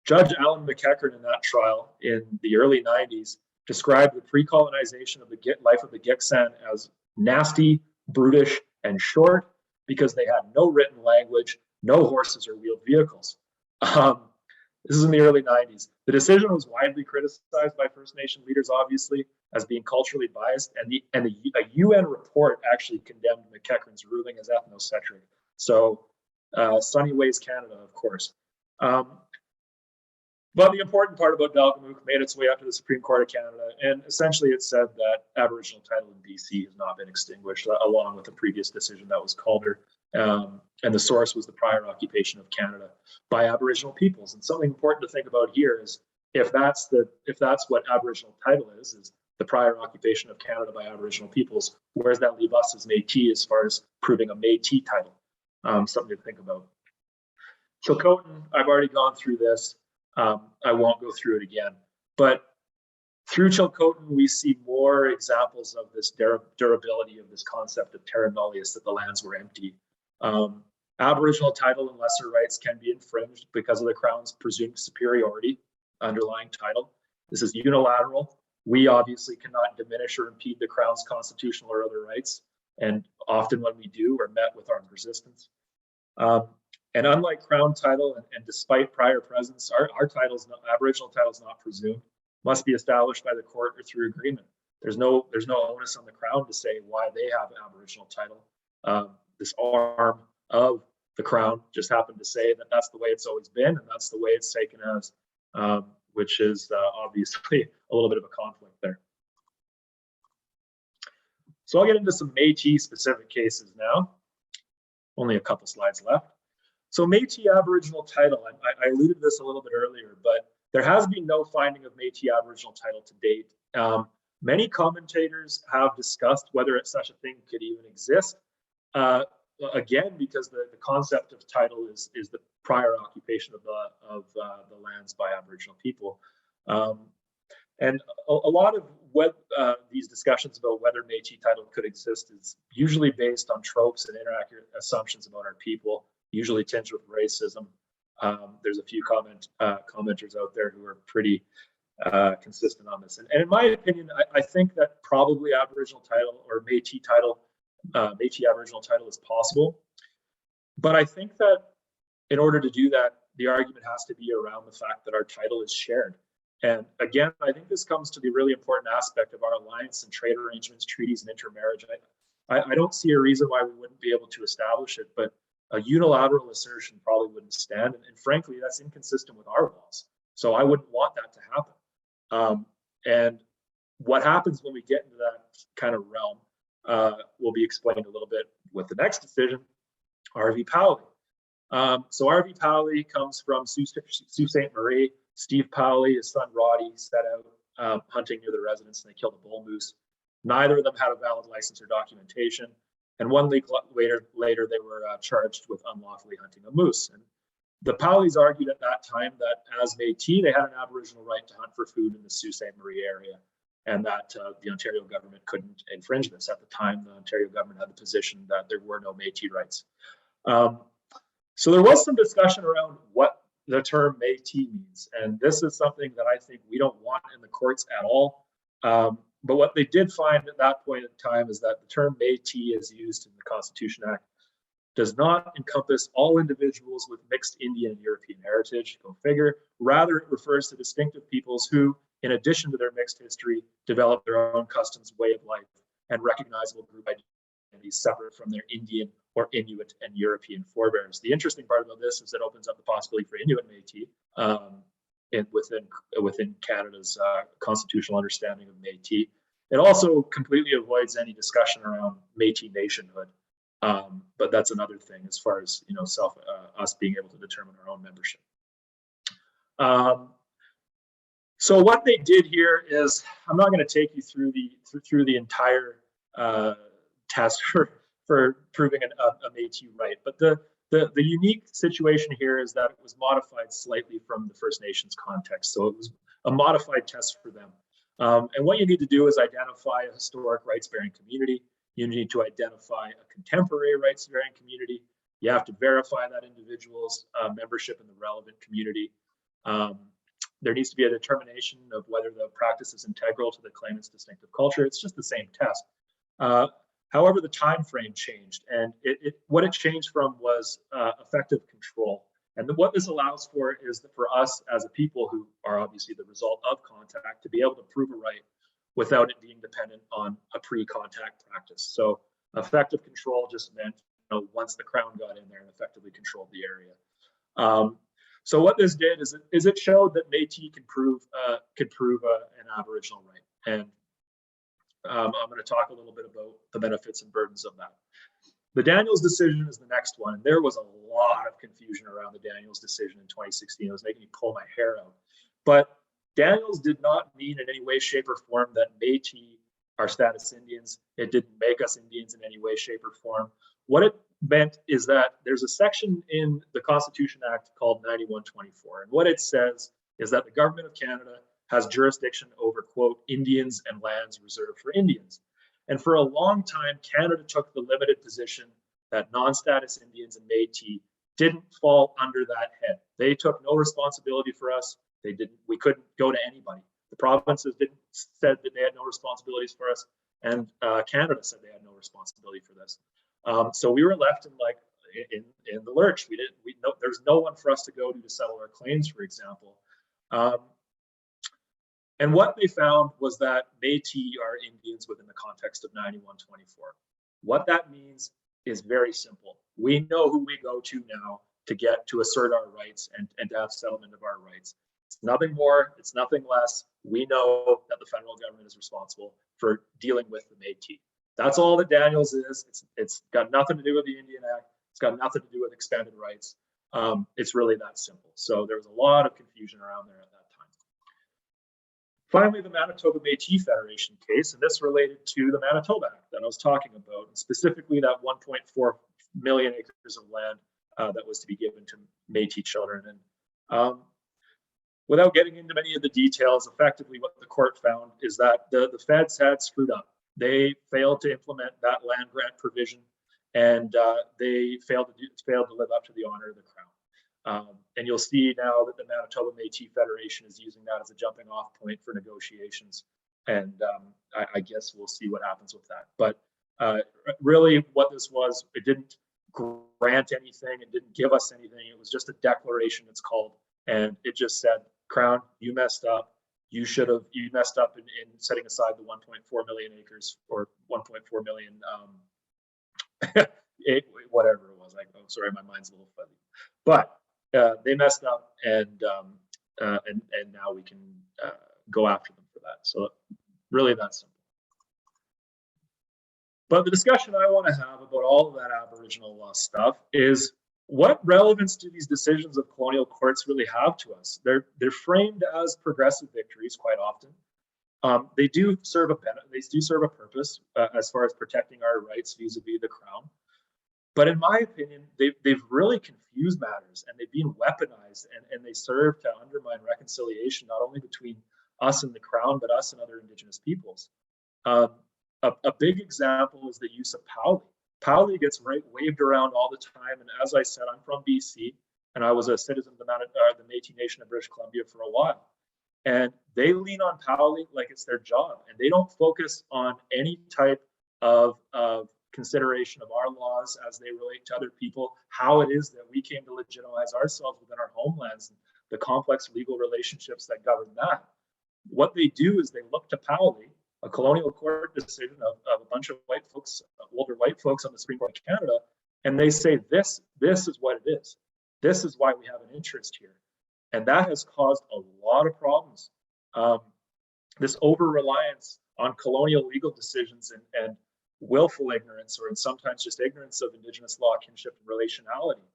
Judge Alan McEachern in that trial in the early 90s described the pre-colonization of the life of the Gitxsan as nasty, brutish, and short because they had no written language, no horses or wheeled vehicles. This is in the early 90s. The decision was widely criticized by First Nation leaders, obviously, as being culturally biased, and a UN report actually condemned McEachern's ruling as ethnocentric. So, Sunny Ways Canada, of course. But the important part about Delgamuukw made its way up to the Supreme Court of Canada, and essentially it said that Aboriginal title in BC has not been extinguished, along with the previous decision that was Calder. And the source was the prior occupation of Canada by Aboriginal peoples. And something important to think about here is if that's what Aboriginal title is the prior occupation of Canada by Aboriginal peoples, where does that leave us as Métis as far as proving a Métis title? Something to think about. Chilcotin, I've already gone through this. I won't go through it again. But through Chilcotin, we see more examples of this durability of this concept of terra nullius, that the lands were empty. Aboriginal title and lesser rights can be infringed because of the Crown's presumed superiority underlying title. This is unilateral. We obviously cannot diminish or impede the Crown's constitutional or other rights, and often when we do, we're met with armed resistance. And unlike Crown title, and despite prior presence, our Aboriginal title is not presumed, must be established by the court or through agreement. There's no onus on the Crown to say why they have Aboriginal title. This arm of the Crown just happened to say that that's the way it's always been, and that's the way it's taken as, which is obviously a little bit of a conflict there. So I'll get into some Métis specific cases now. Only a couple slides left. So Métis Aboriginal title, I alluded to this a little bit earlier, but there has been no finding of Métis Aboriginal title to date. Many commentators have discussed whether such a thing could even exist. Again, because the concept of title is the prior occupation of the lands by Aboriginal people. And a lot of what these discussions about whether Métis title could exist is usually based on tropes and inaccurate assumptions about our people, usually tinged with racism. There's a few commenters out there who are pretty consistent on this. And in my opinion, I think that probably Aboriginal title or Métis title, Métis Aboriginal title is possible. But I think that in order to do that, the argument has to be around the fact that our title is shared. And again, I think this comes to the really important aspect of our alliance and trade arrangements, treaties, and intermarriage. I don't see a reason why we wouldn't be able to establish it, but a unilateral assertion probably wouldn't stand. And frankly, that's inconsistent with our laws. So I wouldn't want that to happen. And what happens when we get into that kind of realm will be explained a little bit with the next decision, R.V. Powley. So R.V. Powley comes from Sault Ste. Marie. Steve Powley, his son Roddy, set out hunting near the residence and they killed a bull moose. Neither of them had a valid license or documentation. And 1 week later they were charged with unlawfully hunting a moose. And the Powleys argued at that time that as Métis, they had an Aboriginal right to hunt for food in the Sault Ste. Marie area, and that the Ontario government couldn't infringe this. At the time, the Ontario government had the position that there were no Métis rights. So there was some discussion around what the term Métis means, and this is something that I think we don't want in the courts at all. But what they did find at that point in time is that the term Métis as used in the Constitution Act does not encompass all individuals with mixed Indian and European heritage, go figure. Rather, it refers to distinctive peoples who, in addition to their mixed history, develop their own customs, way of life, and recognizable group identities separate from their Indian or Inuit and European forebears. The interesting part about this is it opens up the possibility for Inuit Métis within Canada's constitutional understanding of Métis. It also completely avoids any discussion around Métis nationhood, but that's another thing as far as us being able to determine our own membership. So what they did here is, I'm not going to take you through the entire test for proving a Métis right, but the unique situation here is that it was modified slightly from the First Nations context. So it was a modified test for them. And what you need to do is identify a historic rights-bearing community. You need to identify a contemporary rights-bearing community. You have to verify that individual's membership in the relevant community. There needs to be a determination of whether the practice is integral to the claimant's distinctive culture. It's just the same test. However, the time frame changed, and what it changed from was effective control. And what this allows for is that for us as a people who are obviously the result of contact to be able to prove a right without it being dependent on a pre-contact practice. So effective control just meant once the Crown got in there and effectively controlled the area. So what this did is it showed that Métis could prove an Aboriginal right. And I'm going to talk a little bit about the benefits and burdens of that. The Daniels decision is the next one. And there was a lot of confusion around the Daniels decision in 2016. It was making me pull my hair out. But Daniels did not mean in any way, shape, or form that Métis are status Indians. It didn't make us Indians in any way, shape, or form. What it meant is that there's a section in the Constitution Act called 9124. And what it says is that the government of Canada has jurisdiction over, quote, Indians and lands reserved for Indians. And for a long time, Canada took the limited position that non-status Indians and Métis didn't fall under that head. They took no responsibility for us. We couldn't go to anybody. The provinces said that they had no responsibilities for us, and Canada said they had no responsibility for this. So we were left in the lurch. There's no one for us to go to settle our claims, for example. And what they found was that Métis are Indians within the context of 9124. What that means is very simple. We know who we go to now to assert our rights and to have settlement of our rights. It's nothing more, it's nothing less. We know that the federal government is responsible for dealing with the Métis. That's all that Daniels is. It's got nothing to do with the Indian Act. It's got nothing to do with expanded rights. It's really that simple. So there was a lot of confusion around there at that time. Finally, the Manitoba Métis Federation case, and this related to the Manitoba Act that I was talking about, and specifically that 1.4 million acres of land that was to be given to Métis children. And without getting into many of the details, effectively what the court found is that the feds had screwed up. They failed to implement that land grant provision, and they failed to live up to the honor of the Crown. And you'll see now that the Manitoba Métis Federation is using that as a jumping off point for negotiations. And I guess we'll see what happens with that. But really what this was, it didn't grant anything, it didn't give us anything. It was just a declaration, it's called. And it just said, Crown, you messed up. You messed up in setting aside the 1.4 million acres or 1.4 million, whatever it was. Oh, sorry, my mind's a little fuzzy. But they messed up, and now we can go after them for that. So really, that's simple. But the discussion I want to have about all of that Aboriginal law stuff is, what relevance do these decisions of colonial courts really have to us? They're framed as progressive victories quite often. They do serve a purpose as far as protecting our rights vis-a-vis the Crown. But in my opinion, they've really confused matters, and they've been weaponized, and they serve to undermine reconciliation, not only between us and the Crown, but us and other Indigenous peoples. A big example is the use of Pauli. Pauli gets waved around all the time, and as I said, I'm from BC, and I was a citizen of the Métis Nation of British Columbia for a while. And they lean on Pauli like it's their job, and they don't focus on any type of consideration of our laws as they relate to other people, how it is that we came to legitimize ourselves within our homelands, and the complex legal relationships that govern that. What they do is they look to Pauli, a colonial court decision of a bunch of white folks, older white folks on the Supreme Court of Canada, and they say, this is what it is. This is why we have an interest here. And that has caused a lot of problems. This over-reliance on colonial legal decisions and willful ignorance, or sometimes just ignorance of Indigenous law, kinship, and relationality,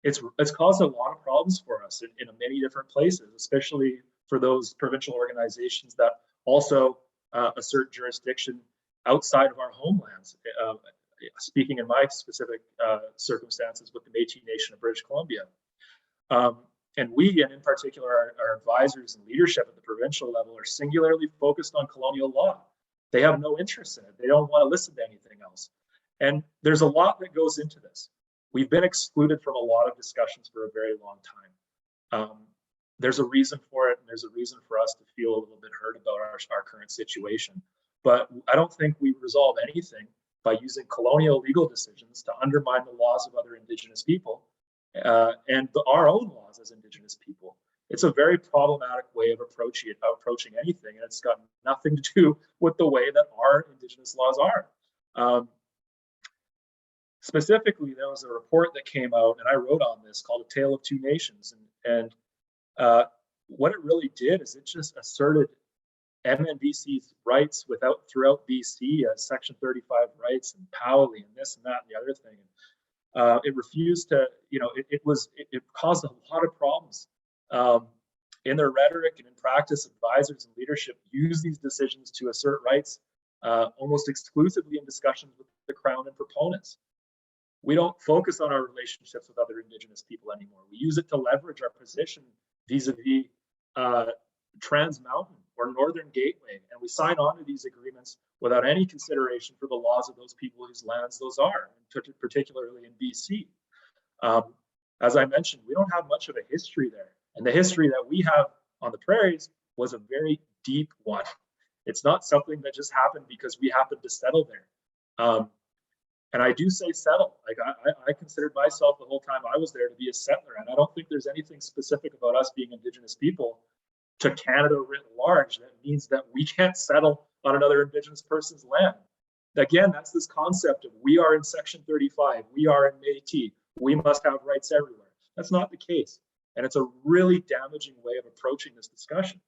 it's caused a lot of problems for us in many different places, especially for those provincial organizations that also assert jurisdiction outside of our homelands. Speaking in my specific circumstances with the Métis Nation of British Columbia. And we, and in particular our advisors and leadership at the provincial level, are singularly focused on colonial law. They have no interest in it. They don't want to listen to anything else. And there's a lot that goes into this. We've been excluded from a lot of discussions for a very long time. There's a reason for it, and there's a reason for us to feel a little bit hurt about our current situation. But I don't think we resolve anything by using colonial legal decisions to undermine the laws of other Indigenous people and our own laws as Indigenous people. It's a very problematic way of approaching anything, and it's got nothing to do with the way that our Indigenous laws are. Specifically, there was a report that came out, and I wrote on this, called A Tale of Two Nations. And what it really did is it just asserted MNBC's rights throughout BC, Section 35 rights, and Pauli, and this and that and the other thing. It refused to, it caused a lot of problems. In their rhetoric and in practice, advisors and leadership use these decisions to assert rights almost exclusively in discussions with the Crown and proponents. We don't focus on our relationships with other Indigenous people anymore. We use it to leverage our position vis-a-vis Trans Mountain or Northern Gateway, and we sign on to these agreements without any consideration for the laws of those people whose lands those are, particularly in BC. As I mentioned, we don't have much of a history there, and the history that we have on the prairies was a very deep one. It's not something that just happened because we happened to settle there. And I do say settle. Like I considered myself the whole time I was there to be a settler, and I don't think there's anything specific about us being Indigenous people to Canada writ large that means that we can't settle on another Indigenous person's land. Again, that's this concept of we are in Section 35, we are in Métis, we must have rights everywhere. That's not the case, and it's a really damaging way of approaching this discussion.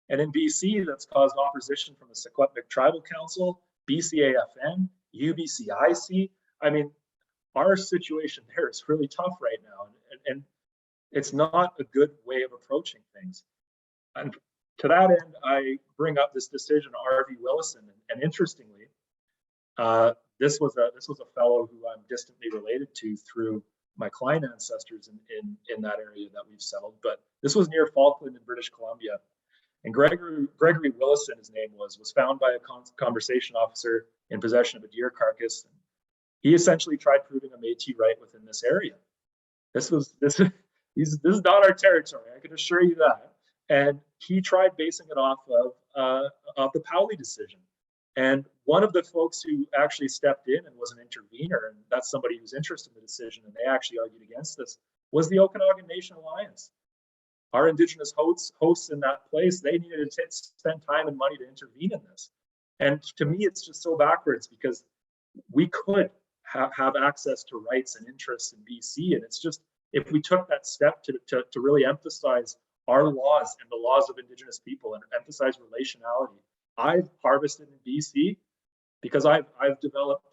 And in BC, that's caused opposition from the Secwepemc Tribal Council, BCAFN, UBCIC. I mean, our situation there is really tough right now, and it's not a good way of approaching things. And To that end, I bring up this decision, R.V. Willison, and interestingly, this was a fellow who I'm distantly related to through my client ancestors in that area that we've settled. But this was near Falkland in British Columbia, and Gregory Willison, his name was found by a conservation officer in possession of a deer carcass. He essentially tried proving a Métis right within this area. This is not our territory, I can assure you that. And he tried basing it off of the Powley decision. And one of the folks who actually stepped in and was an intervener, and that's somebody who's interested in the decision, and they actually argued against this, was the Okanagan Nation Alliance. Our Indigenous hosts in that place, they needed to spend time and money to intervene in this. And to me, it's just so backwards, because we could have access to rights and interests in BC. And it's just, if we took that step to really emphasize our laws and the laws of Indigenous people and emphasize relationality. I've harvested in BC because I've developed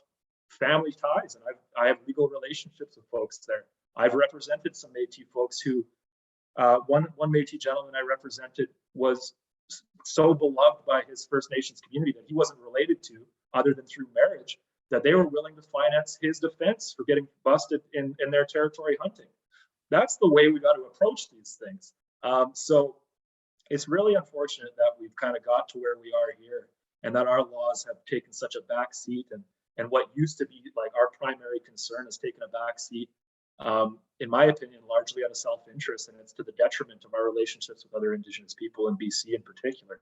family ties, and I have legal relationships with folks there. I've represented some Métis folks who, one Métis gentleman I represented was so beloved by his First Nations community that he wasn't related to other than through marriage, that they were willing to finance his defense for getting busted in their territory hunting. That's the way we got to approach these things. So it's really unfortunate that we've kind of got to where we are here, and that our laws have taken such a back seat, and what used to be like our primary concern has taken a back seat, in my opinion, largely out of self-interest, and it's to the detriment of our relationships with other Indigenous people in BC in particular.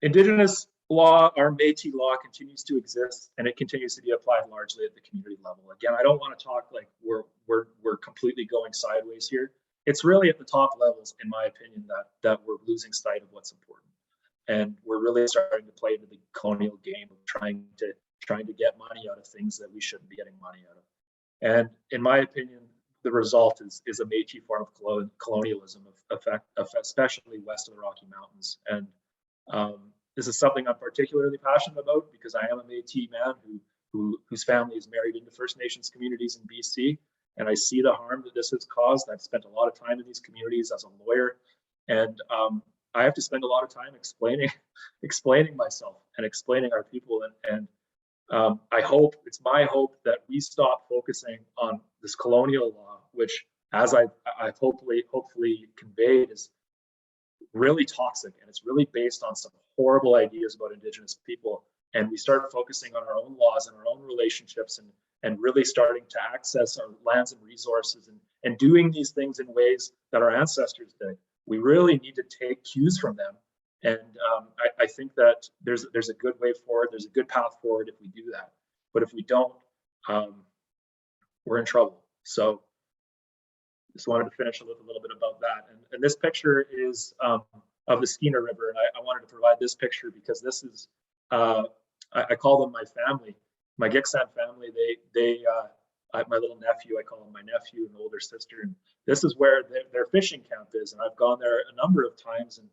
Indigenous law, our Métis law, continues to exist, and it continues to be applied largely at the community level. Again, I don't want to talk like we're completely going sideways here. It's really at the top levels, in my opinion, that we're losing sight of what's important, and we're really starting to play into the colonial game of trying to get money out of things that we shouldn't be getting money out of. And in my opinion, the result is a Métis form of colonialism, especially west of the Rocky Mountains. And this is something I'm particularly passionate about, because I am a Métis man whose family is married into First Nations communities in BC, and I see the harm that this has caused. I've spent a lot of time in these communities as a lawyer, and I have to spend a lot of time explaining myself and explaining our people. And it's my hope that we stop focusing on this colonial law, which, as I've hopefully conveyed, is really toxic, and it's really based on some horrible ideas about Indigenous people. And we start focusing on our own laws and our own relationships, and really starting to access our lands and resources, and doing these things in ways that our ancestors did. We really need to take cues from them. And I think that there's a good way forward. There's a good path forward if we do that. But if we don't, we're in trouble. So just wanted to finish with a little bit about that. And this picture is of the Skeena River. And I wanted to provide this picture because this is, I call them my family, my Giksan family. My little nephew, I call him my nephew, and older sister. And this is where their fishing camp is. And I've gone there a number of times, and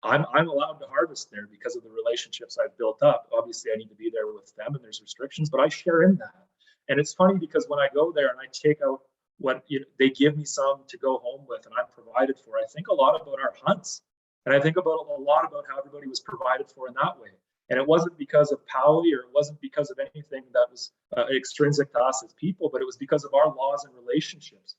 I'm allowed to harvest there because of the relationships I've built up. Obviously, I need to be there with them, and there's restrictions, but I share in that. And it's funny because when I go there and I take out what they give me some to go home with, and I'm provided for, I think a lot about our hunts, and I think a lot about how everybody was provided for in that way. And it wasn't because of Powley, or it wasn't because of anything that was extrinsic to us as people, but it was because of our laws and relationships.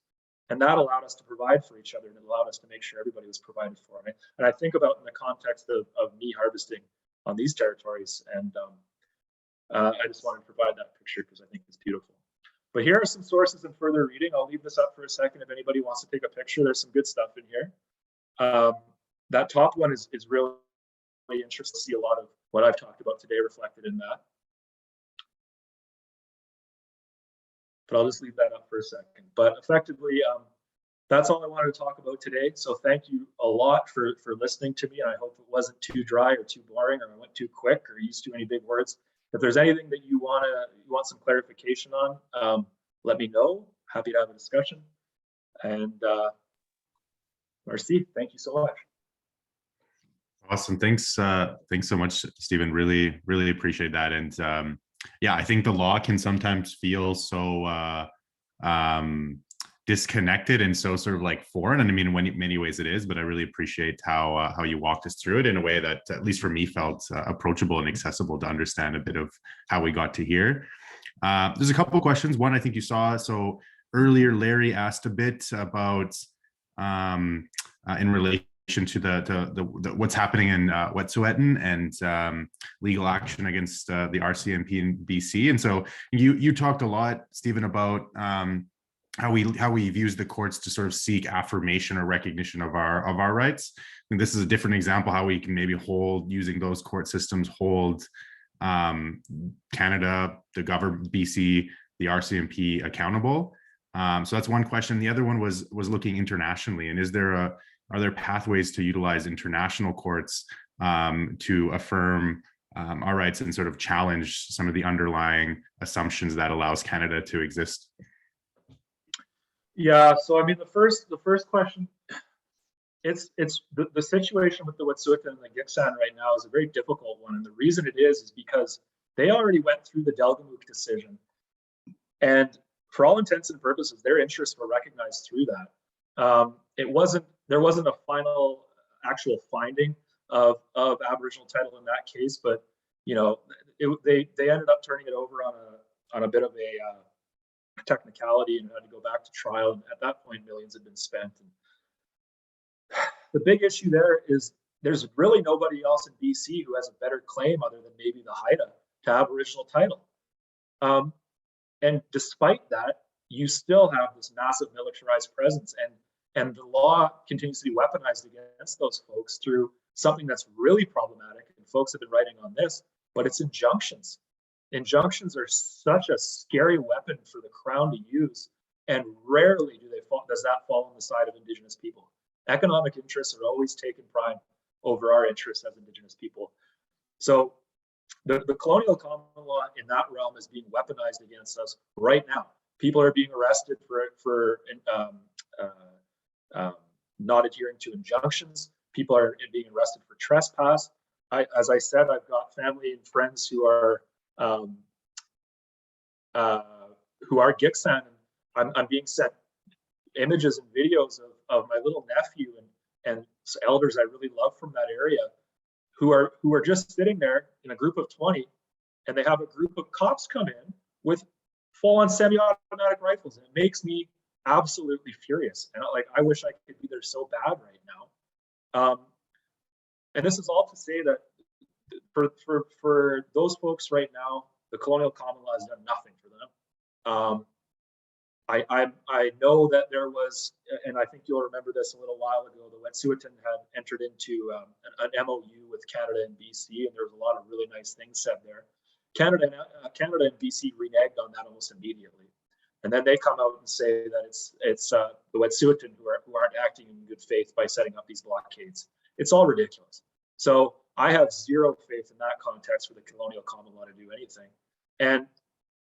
And that allowed us to provide for each other, and it allowed us to make sure everybody was provided for. And I think about in the context of me harvesting on these territories. And I just wanted to provide that picture because I think it's beautiful. But here are some sources and further reading. I'll leave this up for a second if anybody wants to take a picture. There's some good stuff in here. That top one is really interesting to see a lot of what I've talked about today reflected in that. But I'll just leave that up for a second. But effectively, that's all I wanted to talk about today. So thank you a lot for listening to me. And I hope it wasn't too dry or too boring, or I went too quick or used too many big words. If there's anything that you want some clarification on, let me know. Happy to have a discussion. And Merci, thank you so much. Awesome. Thanks so much, Stephen. Really, really appreciate that. And yeah, I think the law can sometimes feel so disconnected and so sort of like foreign. And I mean, in many ways it is, but I really appreciate how you walked us through it in a way that, at least for me, felt approachable and accessible to understand a bit of how we got to here. There's a couple of questions. One, I think you saw. So earlier, Larry asked a bit about in relation to the what's happening in Wet'suwet'en and legal action against the RCMP in BC. And so you talked a lot, Stephen, about how we've used the courts to sort of seek affirmation or recognition of our rights. And this is a different example how we can maybe hold, using those court systems, hold Canada, the government, BC, the RCMP accountable. So that's one question. The other one was looking internationally, and are there pathways to utilize international courts to affirm our rights and sort of challenge some of the underlying assumptions that allows Canada to exist? Yeah, so I mean, the first question, it's the situation with the Wet'suwet'en and the Gitxsan right now is a very difficult one, and the reason it is because they already went through the Delgamuukw decision, and for all intents and purposes, their interests were recognized through that. There wasn't a final actual finding of Aboriginal title in that case, but you know, they ended up turning it over on a bit of a technicality and had to go back to trial. And at that point, millions had been spent. And the big issue there is there's really nobody else in BC who has a better claim other than maybe the Haida to Aboriginal title. And despite that, you still have this massive militarized presence, and the law continues to be weaponized against those folks through something that's really problematic. And folks have been writing on this, but it's injunctions. Injunctions are such a scary weapon for the Crown to use, and rarely does that fall on the side of Indigenous people. Economic interests are always taken prime over our interests as Indigenous people. So the colonial common law in that realm is being weaponized against us right now. People are being arrested for not adhering to injunctions. People are being arrested for trespass. As I said, I've got family and friends who are Gitxsan. I'm being sent images and videos of my little nephew and elders I really love from that area who are just sitting there in a group of 20, and they have a group of cops come in with full-on semi-automatic rifles, and it makes me absolutely furious. And I wish I could be there so bad right now. And this is all to say that for those folks right now, the colonial common law has done nothing for them. I know that there was, and I think you'll remember this a little while ago, the Wet'suwet'en had entered into an MOU with Canada and BC, and there was a lot of really nice things said there. Canada and BC reneged on that almost immediately, and then they come out and say that it's the Wet'suwet'en who aren't acting in good faith by setting up these blockades. It's all ridiculous. So I have zero faith in that context for the colonial common law to do anything. And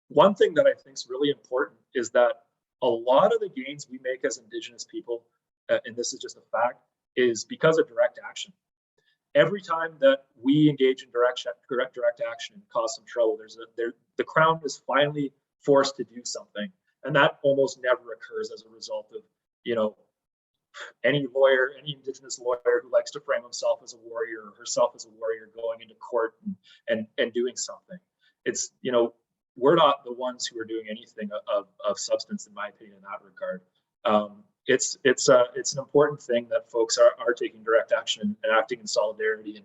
one thing that I think is really important is that a lot of the gains we make as Indigenous people, and this is just a fact, is because of direct action. Every time that we engage in direct action and cause some trouble, the Crown is finally forced to do something, and that almost never occurs as a result of, you know, any lawyer, any Indigenous lawyer who likes to frame himself as a warrior or herself as a warrior going into court and doing something. It's, you know, we're not the ones who are doing anything of substance, in my opinion, in that regard. It's an important thing that folks are taking direct action and acting in solidarity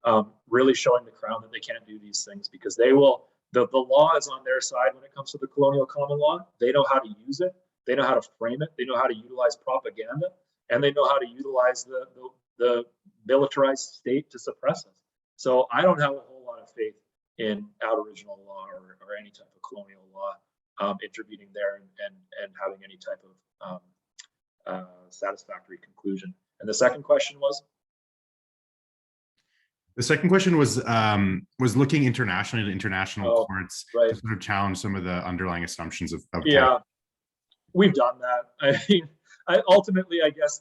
and really showing the Crown that they can't do these things, because they will. The law is on their side when it comes to the colonial common law. They know how to use it. They know how to frame it. They know how to utilize propaganda, and they know how to utilize the militarized state to suppress us. So I don't have a whole lot of faith in Aboriginal law or any type of colonial law intervening there and having any type of satisfactory conclusion. And the second question was? The second question was looking internationally to international courts to sort of challenge some of the underlying assumptions of yeah, Canada. We've done that. I mean, ultimately, I guess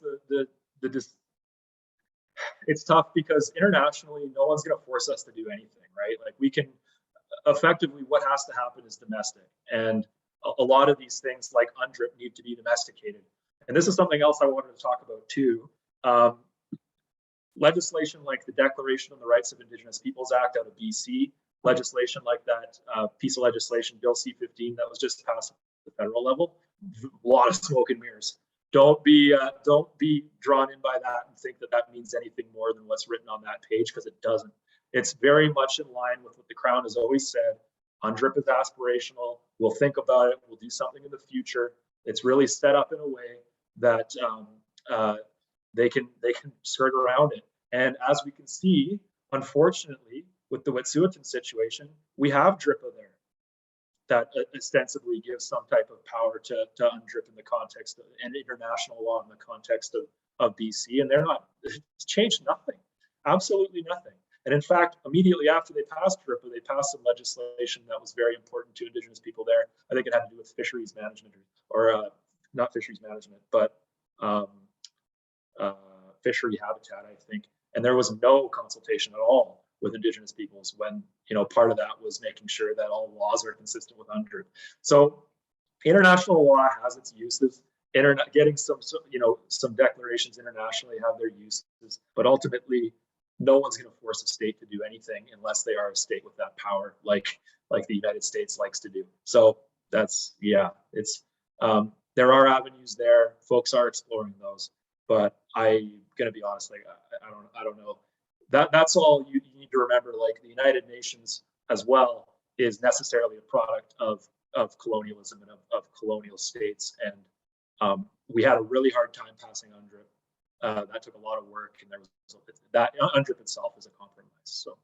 it's tough because internationally, no one's going to force us to do anything, right? Like, we can effectively, what has to happen is domestic. And a lot of these things like UNDRIP need to be domesticated. And this is something else I wanted to talk about too. Legislation like the Declaration on the Rights of Indigenous Peoples Act out of BC, legislation like that piece of legislation, Bill C-15, that was just passed at the federal level, a lot of smoke and mirrors. Don't be drawn in by that and think that that means anything more than what's written on that page, because it doesn't. It's very much in line with what the Crown has always said. UNDRIP is aspirational. We'll think about it. We'll do something in the future. It's really set up in a way that they can skirt around it. And as we can see, unfortunately, with the Wet'suwet'en situation, we have DRIPA there that ostensibly gives some type of power to UNDRIP in the context of, and international law in the context of BC, and they're not, it's changed nothing, absolutely nothing. And in fact, immediately after they passed DRIPA, they passed some legislation that was very important to Indigenous people there. I think it had to do with fisheries management, or not fisheries management, but fishery habitat, I think. And there was no consultation at all with Indigenous peoples when, part of that was making sure that all laws are consistent with UNDRIP. So international law has its uses. Getting some declarations internationally have their uses, but ultimately, no one's going to force a state to do anything unless they are a state with that power, like the United States likes to do. So that's, it's there are avenues there. Folks are exploring those, but I'm gonna be honest, like I don't know. That's all you need to remember. Like the United Nations as well is necessarily a product of colonialism and of colonial states, and we had a really hard time passing UNDRIP. That took a lot of work, and there was that UNDRIP itself is a compromise. So,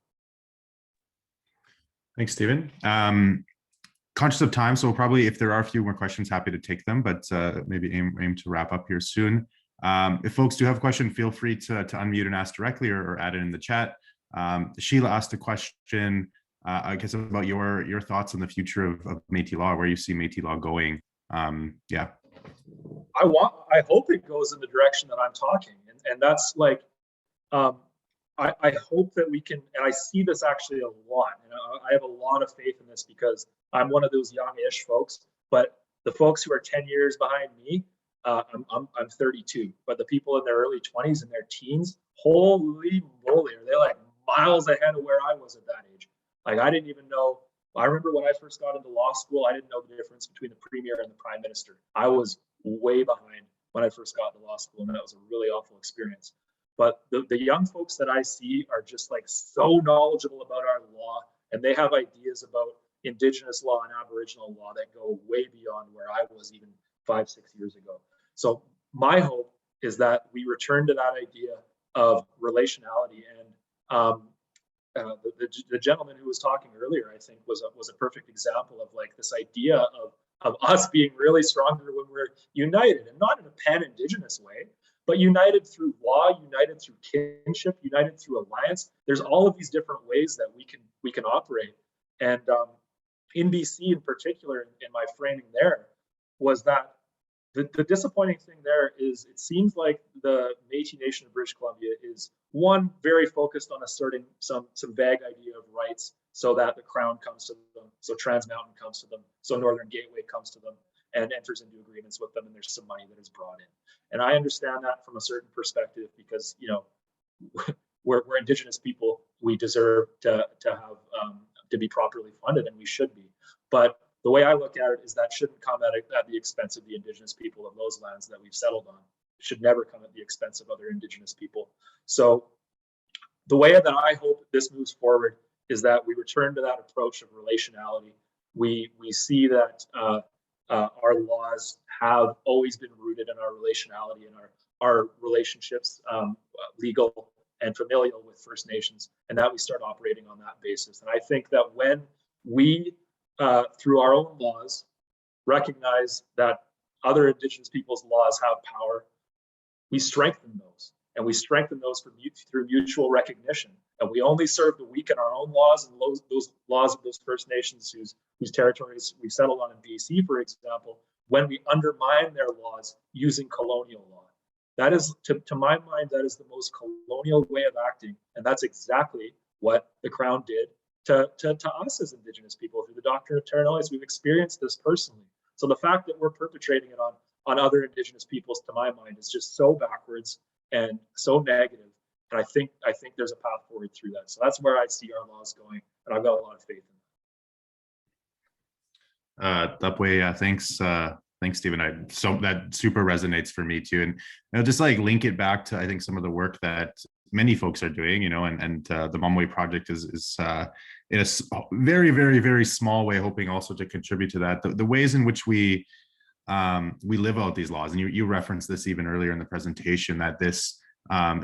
thanks, Stephen. Conscious of time, so we'll probably, if there are a few more questions, happy to take them, but maybe aim to wrap up here soon. If folks do have a question, feel free to unmute and ask directly, or add it in the chat. Sheila asked a question, I guess, about your thoughts on the future of Métis law, where you see Métis law going. Yeah. I hope it goes in the direction that I'm talking, and that's like, I hope that we can, and I see this actually a lot, and I have a lot of faith in this because I'm one of those young-ish folks, but the folks who are 10 years behind me, I'm 32, but the people in their early 20s and their teens, holy moly, are they like miles ahead of where I was at that age. Like I didn't even know, I remember when I first got into law school, I didn't know the difference between the premier and the prime minister. I was way behind when I first got into law school, and that was a really awful experience. But the young folks that I see are just like so knowledgeable about our law, and they have ideas about Indigenous law and Aboriginal law that go way beyond where I was even 5-6 years ago. So my hope is that we return to that idea of relationality, and the gentleman who was talking earlier, I think, was a perfect example of like this idea of us being really stronger when we're united, and not in a pan-Indigenous way, but united through law, united through kinship, united through alliance. There's all of these different ways that we can operate. And in BC in particular, in my framing there, was that the disappointing thing there is it seems like the Métis Nation of British Columbia is, one, very focused on asserting some vague idea of rights, so that the Crown comes to them, so Trans Mountain comes to them, so Northern Gateway comes to them and enters into agreements with them, and there's some money that is brought in. And I understand that from a certain perspective, because we're Indigenous people, we deserve to have to be properly funded, and we should be. But the way I look at it is that shouldn't come at the expense of the Indigenous people of those lands that we've settled on. It should never come at the expense of other Indigenous people. So the way that I hope this moves forward is that we return to that approach of relationality. We see that our laws have always been rooted in our relationality and our relationships, legal and familial, with First Nations, and that we start operating on that basis. And I think that when we, through our own laws, recognize that other Indigenous people's laws have power, we strengthen those, and we strengthen those through mutual recognition. And we only serve to weaken our own laws and those laws of those First Nations whose territories we settled on in BC, for example, when we undermine their laws using colonial law. That is, to my mind, that is the most colonial way of acting, and that's exactly what the Crown did to us as Indigenous people through the doctrine of terra nullius. We've experienced this personally. So the fact that we're perpetrating it on other Indigenous peoples, to my mind, is just so backwards and so negative. And I think there's a path forward through that. So that's where I see our laws going, and I've got a lot of faith in that. Tapwe, thanks. Thanks, Stephen. So that super resonates for me too. And I'll just like link it back to, I think, some of the work that many folks are doing, and the Mamawi project is in a very, very, very small way, hoping also to contribute to that. The ways in which we live out these laws, and you referenced this even earlier in the presentation, that this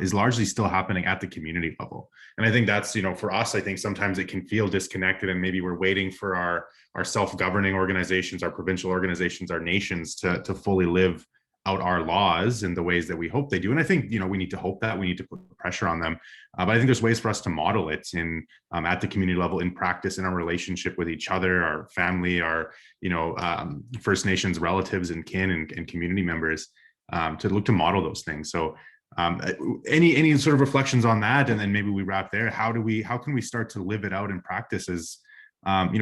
is largely still happening at the community level. And I think that's, for us, I think sometimes it can feel disconnected, and maybe we're waiting for our self-governing organizations, our provincial organizations, our nations to fully live out our laws in the ways that we hope they do. And I think, we need to hope that, we need to put pressure on them. But I think there's ways for us to model it in at the community level, in practice, in our relationship with each other, our family, our, First Nations relatives and kin and community members, to look to model those things. So any sort of reflections on that, and then maybe we wrap there. How can we start to live it out in practice as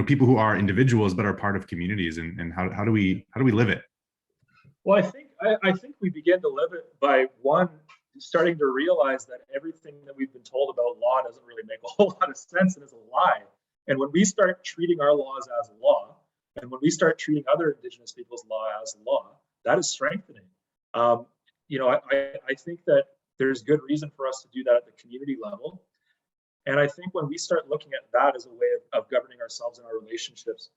people who are individuals but are part of communities, and how do we live it? Well, I think we begin to live it by, one, starting to realize that everything that we've been told about law doesn't really make a whole lot of sense and is a lie. And when we start treating our laws as law, and when we start treating other Indigenous people's law as law, that is strengthening. I think that there's good reason for us to do that at the community level. And I think when we start looking at that as a way of governing ourselves and our relationships,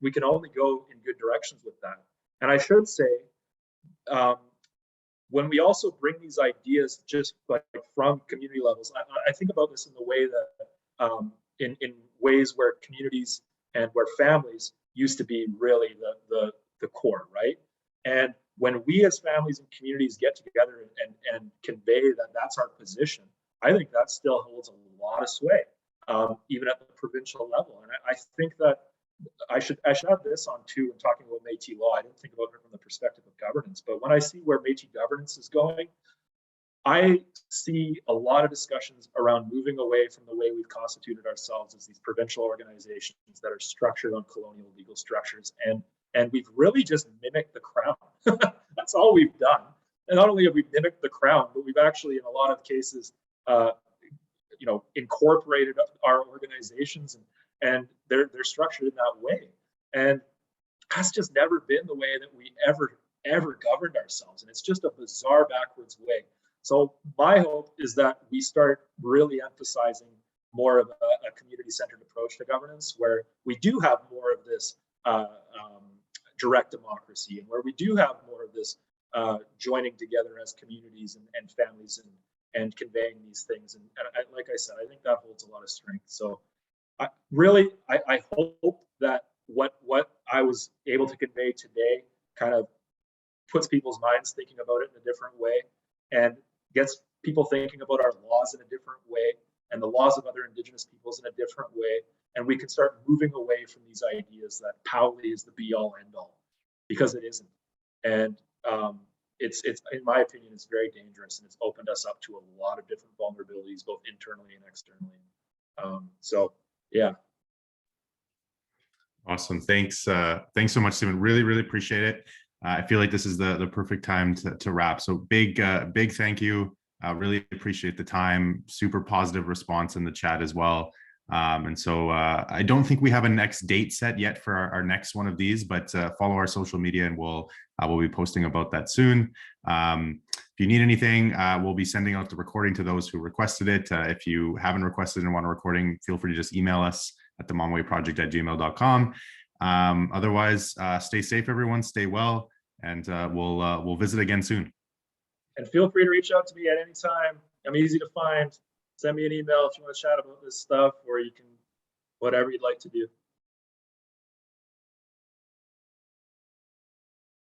we can only go in good directions with that. And I should say, when we also bring these ideas just like from community levels, I think about this in the way that in ways where communities and where families used to be really the core, right? And when we as families and communities get together and convey that that's our position, I think that still holds a lot of sway, even at the provincial level. And I think that I should have this on too, when talking about Métis law. I didn't think about it from the perspective of governance, but when I see where Métis governance is going, I see a lot of discussions around moving away from the way we've constituted ourselves as these provincial organizations that are structured on colonial legal structures, and we've really just mimicked the crown. That's all we've done. And not only have we mimicked the crown, but we've actually, in a lot of cases, incorporated our organizations, and they're structured in that way. And that's just never been the way that we ever governed ourselves. And it's just a bizarre, backwards way. So my hope is that we start really emphasizing more of a community-centered approach to governance, where we do have more of this direct democracy, and where we do have more of this joining together as communities and families and conveying these things. And like I said, I think that holds a lot of strength. So I hope that what I was able to convey today kind of puts people's minds thinking about it in a different way, and gets people thinking about our laws in a different way, and the laws of other Indigenous peoples in a different way. And we can start moving away from these ideas that POWLI is the be-all, end-all, because it isn't. And it's in my opinion, it's very dangerous, and it's opened us up to a lot of different vulnerabilities, both internally and externally. So yeah. Awesome. Thanks so much, Stephen. Really, really appreciate it. I feel like this is the perfect time to wrap. So big thank you. Really appreciate the time. Super positive response in the chat as well. And so I don't think we have a next date set yet for our next one of these, but follow our social media, and we'll be posting about that soon. If you need anything, we'll be sending out the recording to those who requested it. If you haven't requested and want a recording, feel free to just email us at themamawiproject@gmail.com. Otherwise, stay safe, everyone. Stay well, and we'll visit again soon. And feel free to reach out to me at any time. I'm easy to find. Send me an email if you want to chat about this stuff, or you can, whatever you'd like to do.